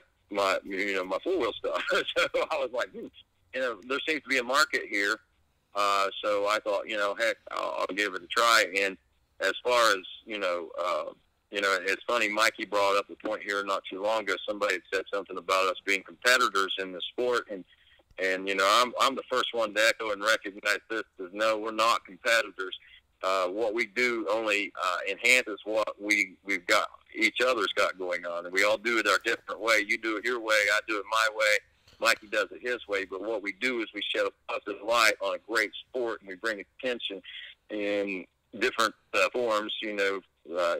D: four-wheel stuff. So I was like, you know, there seems to be a market here. So I thought, you know, heck, I'll give it a try. And as far as, you know, it's funny, Mikey brought up the point here not too long ago. Somebody had said something about us being competitors in the sport. And you know, I'm the first one to echo and recognize this. Is no, we're not competitors. What we do only enhances what we've got, each other's got going on, and we all do it our different way. You do it your way, I do it my way, Mikey does it his way. But what we do is we shed a positive light on a great sport, and we bring attention in different forms. You know,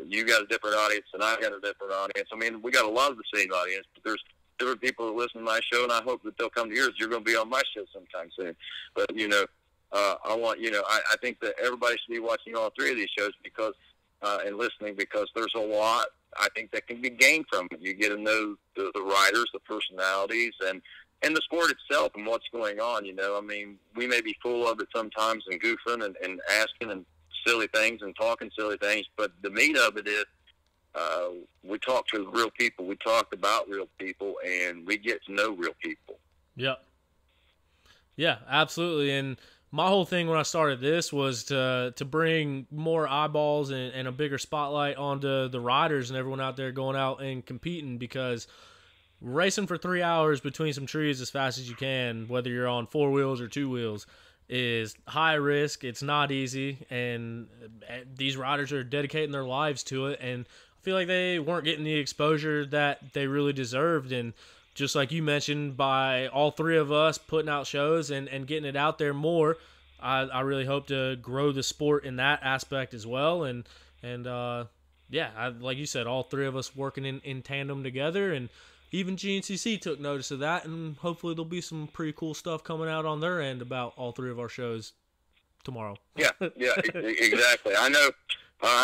D: you got a different audience, and I got a different audience. I mean, we got a lot of the same audience, but there's different people that listen to my show, and I hope that they'll come to yours. You're going to be on my show sometime soon. But, you know, I think that everybody should be watching all three of these shows because and listening, because there's a lot, I think, that can be gained from it. You get to know the riders, the personalities, and the sport itself and what's going on. You know, I mean, we may be full of it sometimes and goofing and asking and silly things and talking silly things, but the meat of it is we talk to real people, we talk about real people, and we get to know real people.
A: Yep. Yeah, absolutely. And my whole thing when I started this was to bring more eyeballs and a bigger spotlight onto the riders and everyone out there going out and competing, because racing for 3 hours between some trees as fast as you can, whether you're on four wheels or two wheels, is high risk. It's not easy, and these riders are dedicating their lives to it, and I feel like they weren't getting the exposure that they really deserved. And just like you mentioned, by all three of us putting out shows and getting it out there more, I really hope to grow the sport in that aspect as well. And like you said, all three of us working in tandem together, and even GNCC took notice of that, and hopefully there'll be some pretty cool stuff coming out on their end about all three of our shows tomorrow.
D: Yeah, exactly. I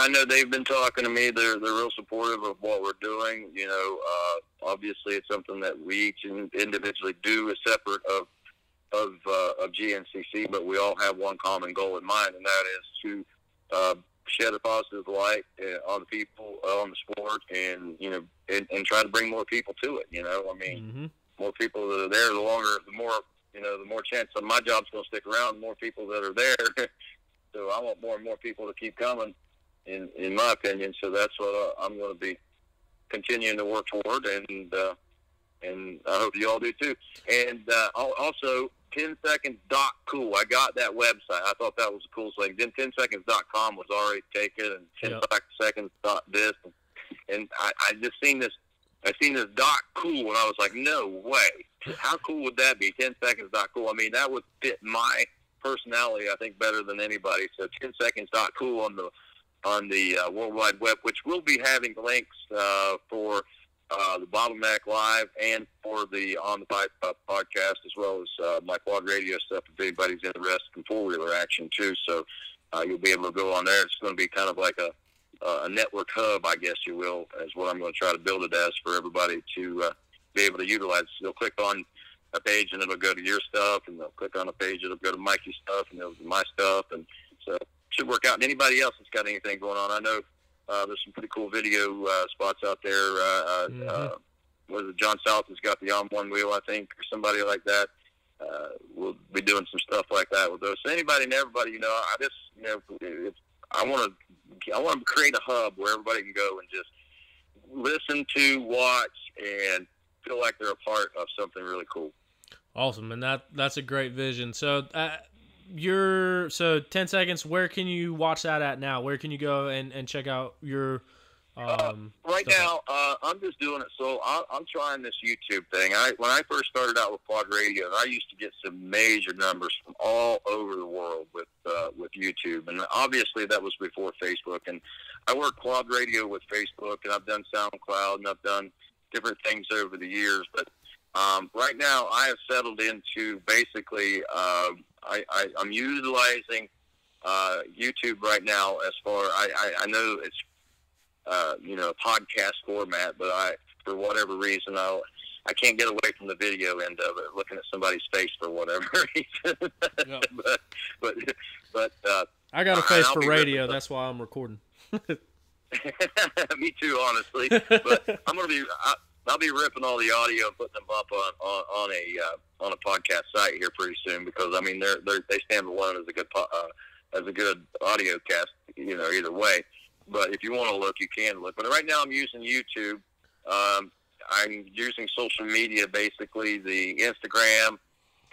D: know they've been talking to me. They're real supportive of what we're doing. You know, obviously it's something that we each individually do as separate of GNCC, but we all have one common goal in mind, and that is to shed a positive light on the people, on the sport, and, you know, and try to bring more people to it. You know, I mean, more people that are there, the more chance of my job's going to stick around, the more people that are there. So I want more and more people to keep coming. in my opinion. So that's what I'm going to be continuing to work toward, and I hope you all do too. And also, 10seconds.cool. I got that website. I thought that was the coolest thing. Then 10seconds.com was already taken, and 10seconds.this. And I just seen this. I seen this .cool, and I was like, no way. How cool would that be? 10seconds.cool. I mean, that would fit my personality, I think, better than anybody. So 10seconds.cool on the World Wide Web, which will be having links for the Bottleneck Live and for the On the Pipe podcast, as well as my quad radio stuff if anybody's interested in four-wheeler action too. So you'll be able to go on there. It's going to be kind of like a network hub, I guess you will, is what I'm going to try to build it as for everybody to be able to utilize. They'll click on a page and it'll go to your stuff, and they'll click on a page, it'll go to Mikey's stuff, and it'll go to my stuff, and so it should work out. And anybody else that's got anything going on, I know there's some pretty cool video spots out there. What is it? John South has got the On One Wheel, I think, or somebody like that. We'll be doing some stuff like that with those. So anybody and everybody, I just, I want to create a hub where everybody can go and just listen to, watch, and feel like they're a part of something really cool.
A: Awesome, and that's a great vision. So, 10 seconds. Where can you watch that at now? Where can you go and check out your?
D: Right now, I'm just doing it. So I'm trying this YouTube thing. When I first started out with Quad Radio, I used to get some major numbers from all over the world with YouTube, and obviously that was before Facebook. And I work Quad Radio with Facebook, and I've done SoundCloud, and I've done different things over the years. But right now, I have settled into basically I'm utilizing YouTube right now. As far I know it's podcast format, but for whatever reason, I can't get away from the video end of it, looking at somebody's face for whatever reason. Yep. but
A: I got a face for radio. That's why I'm recording.
D: Me too, honestly. But I'll be ripping all the audio and putting them up on a podcast site here pretty soon, because I mean they stand alone as a good audio cast, either way. But if you want to look, you can look. But right now I'm using YouTube. I'm using social media, basically the Instagram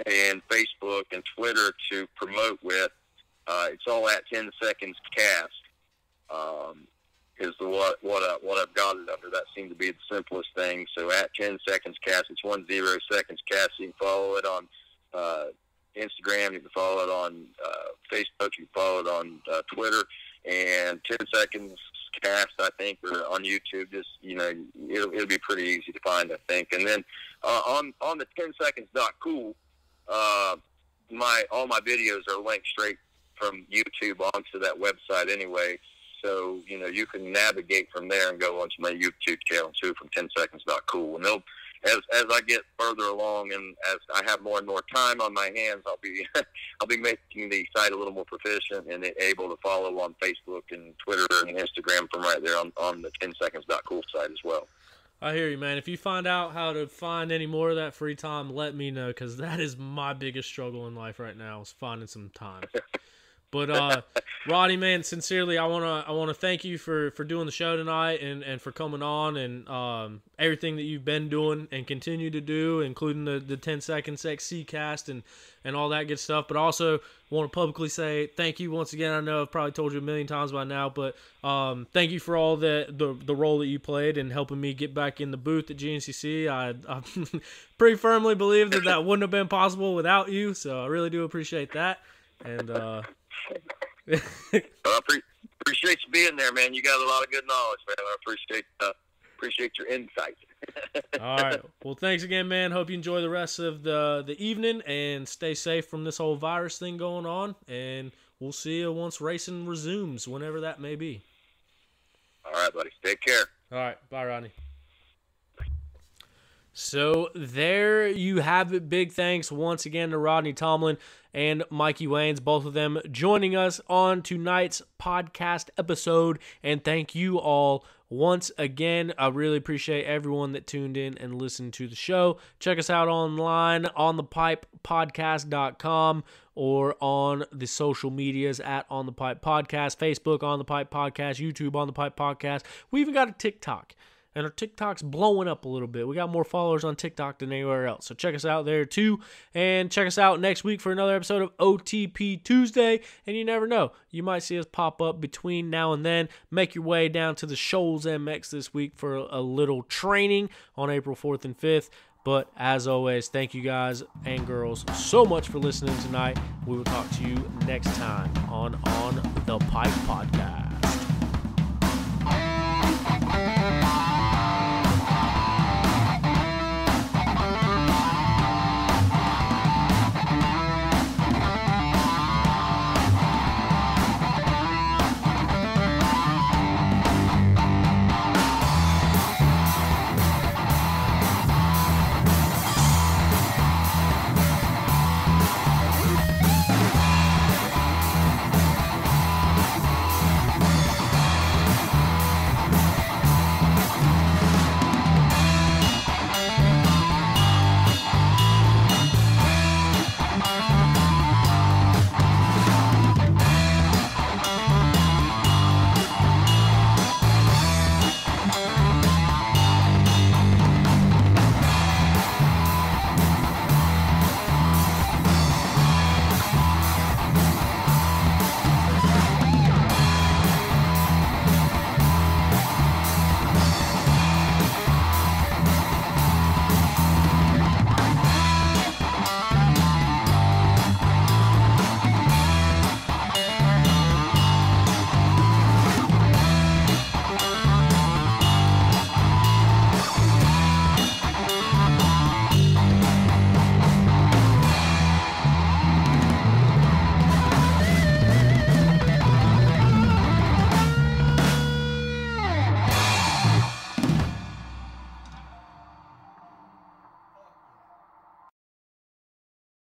D: and Facebook and Twitter to promote with. It's all at 10 Seconds Cast. Is what I've got it under. That seemed to be the simplest thing. So at 10 Seconds Cast, it's 10 Seconds Cast. You can follow it on Instagram. You can follow it on Facebook. You can follow it on Twitter. And 10 Seconds Cast, I think, or on YouTube. Just it'll be pretty easy to find, I think. And then on the 10seconds.cool, all my videos are linked straight from YouTube onto that website anyway. So, you can navigate from there and go onto my YouTube channel, too, from 10seconds.cool. And as I get further along and as I have more and more time on my hands, I'll be making the site a little more proficient and able to follow on Facebook and Twitter and Instagram from right there on the 10seconds.cool site as well.
A: I hear you, man. If you find out how to find any more of that free time, let me know, because that is my biggest struggle in life right now, is finding some time. But Rodney, man, sincerely, I wanna thank you for doing the show tonight and for coming on and everything that you've been doing and continue to do, including the 10 Seconds XC cast and all that good stuff. But also want to publicly say thank you once again. I know I've probably told you a million times by now, but thank you for all the role that you played in helping me get back in the booth at GNCC. I pretty firmly believe that wouldn't have been possible without you, so I really do appreciate that. And
D: I appreciate you being there, man. You got a lot of good knowledge, man. I appreciate your insight.
A: All right. Well, thanks again, man. Hope you enjoy the rest of the evening and stay safe from this whole virus thing going on. And we'll see you once racing resumes, whenever that may be.
D: All right, buddy. Take care.
A: All right. Bye, Rodney. So there you have it. Big thanks once again to Rodney Tomblin and Mikey Waynes, both of them joining us on tonight's podcast episode. And thank you all once again, I really appreciate everyone that tuned in and listened to the show. Check us out online on thepipepodcast.com or on the social medias at On The Pipe Podcast, Facebook On The Pipe Podcast, YouTube On The Pipe Podcast. We even got a TikTok. And our TikTok's blowing up a little bit. We got more followers on TikTok than anywhere else. So check us out there too. And check us out next week for another episode of OTP Tuesday. And you never know, you might see us pop up between now and then. Make your way down to the Shoals MX this week for a little training on April 4th and 5th. But as always, thank you guys and girls so much for listening tonight. We will talk to you next time on The Pipe Podcast.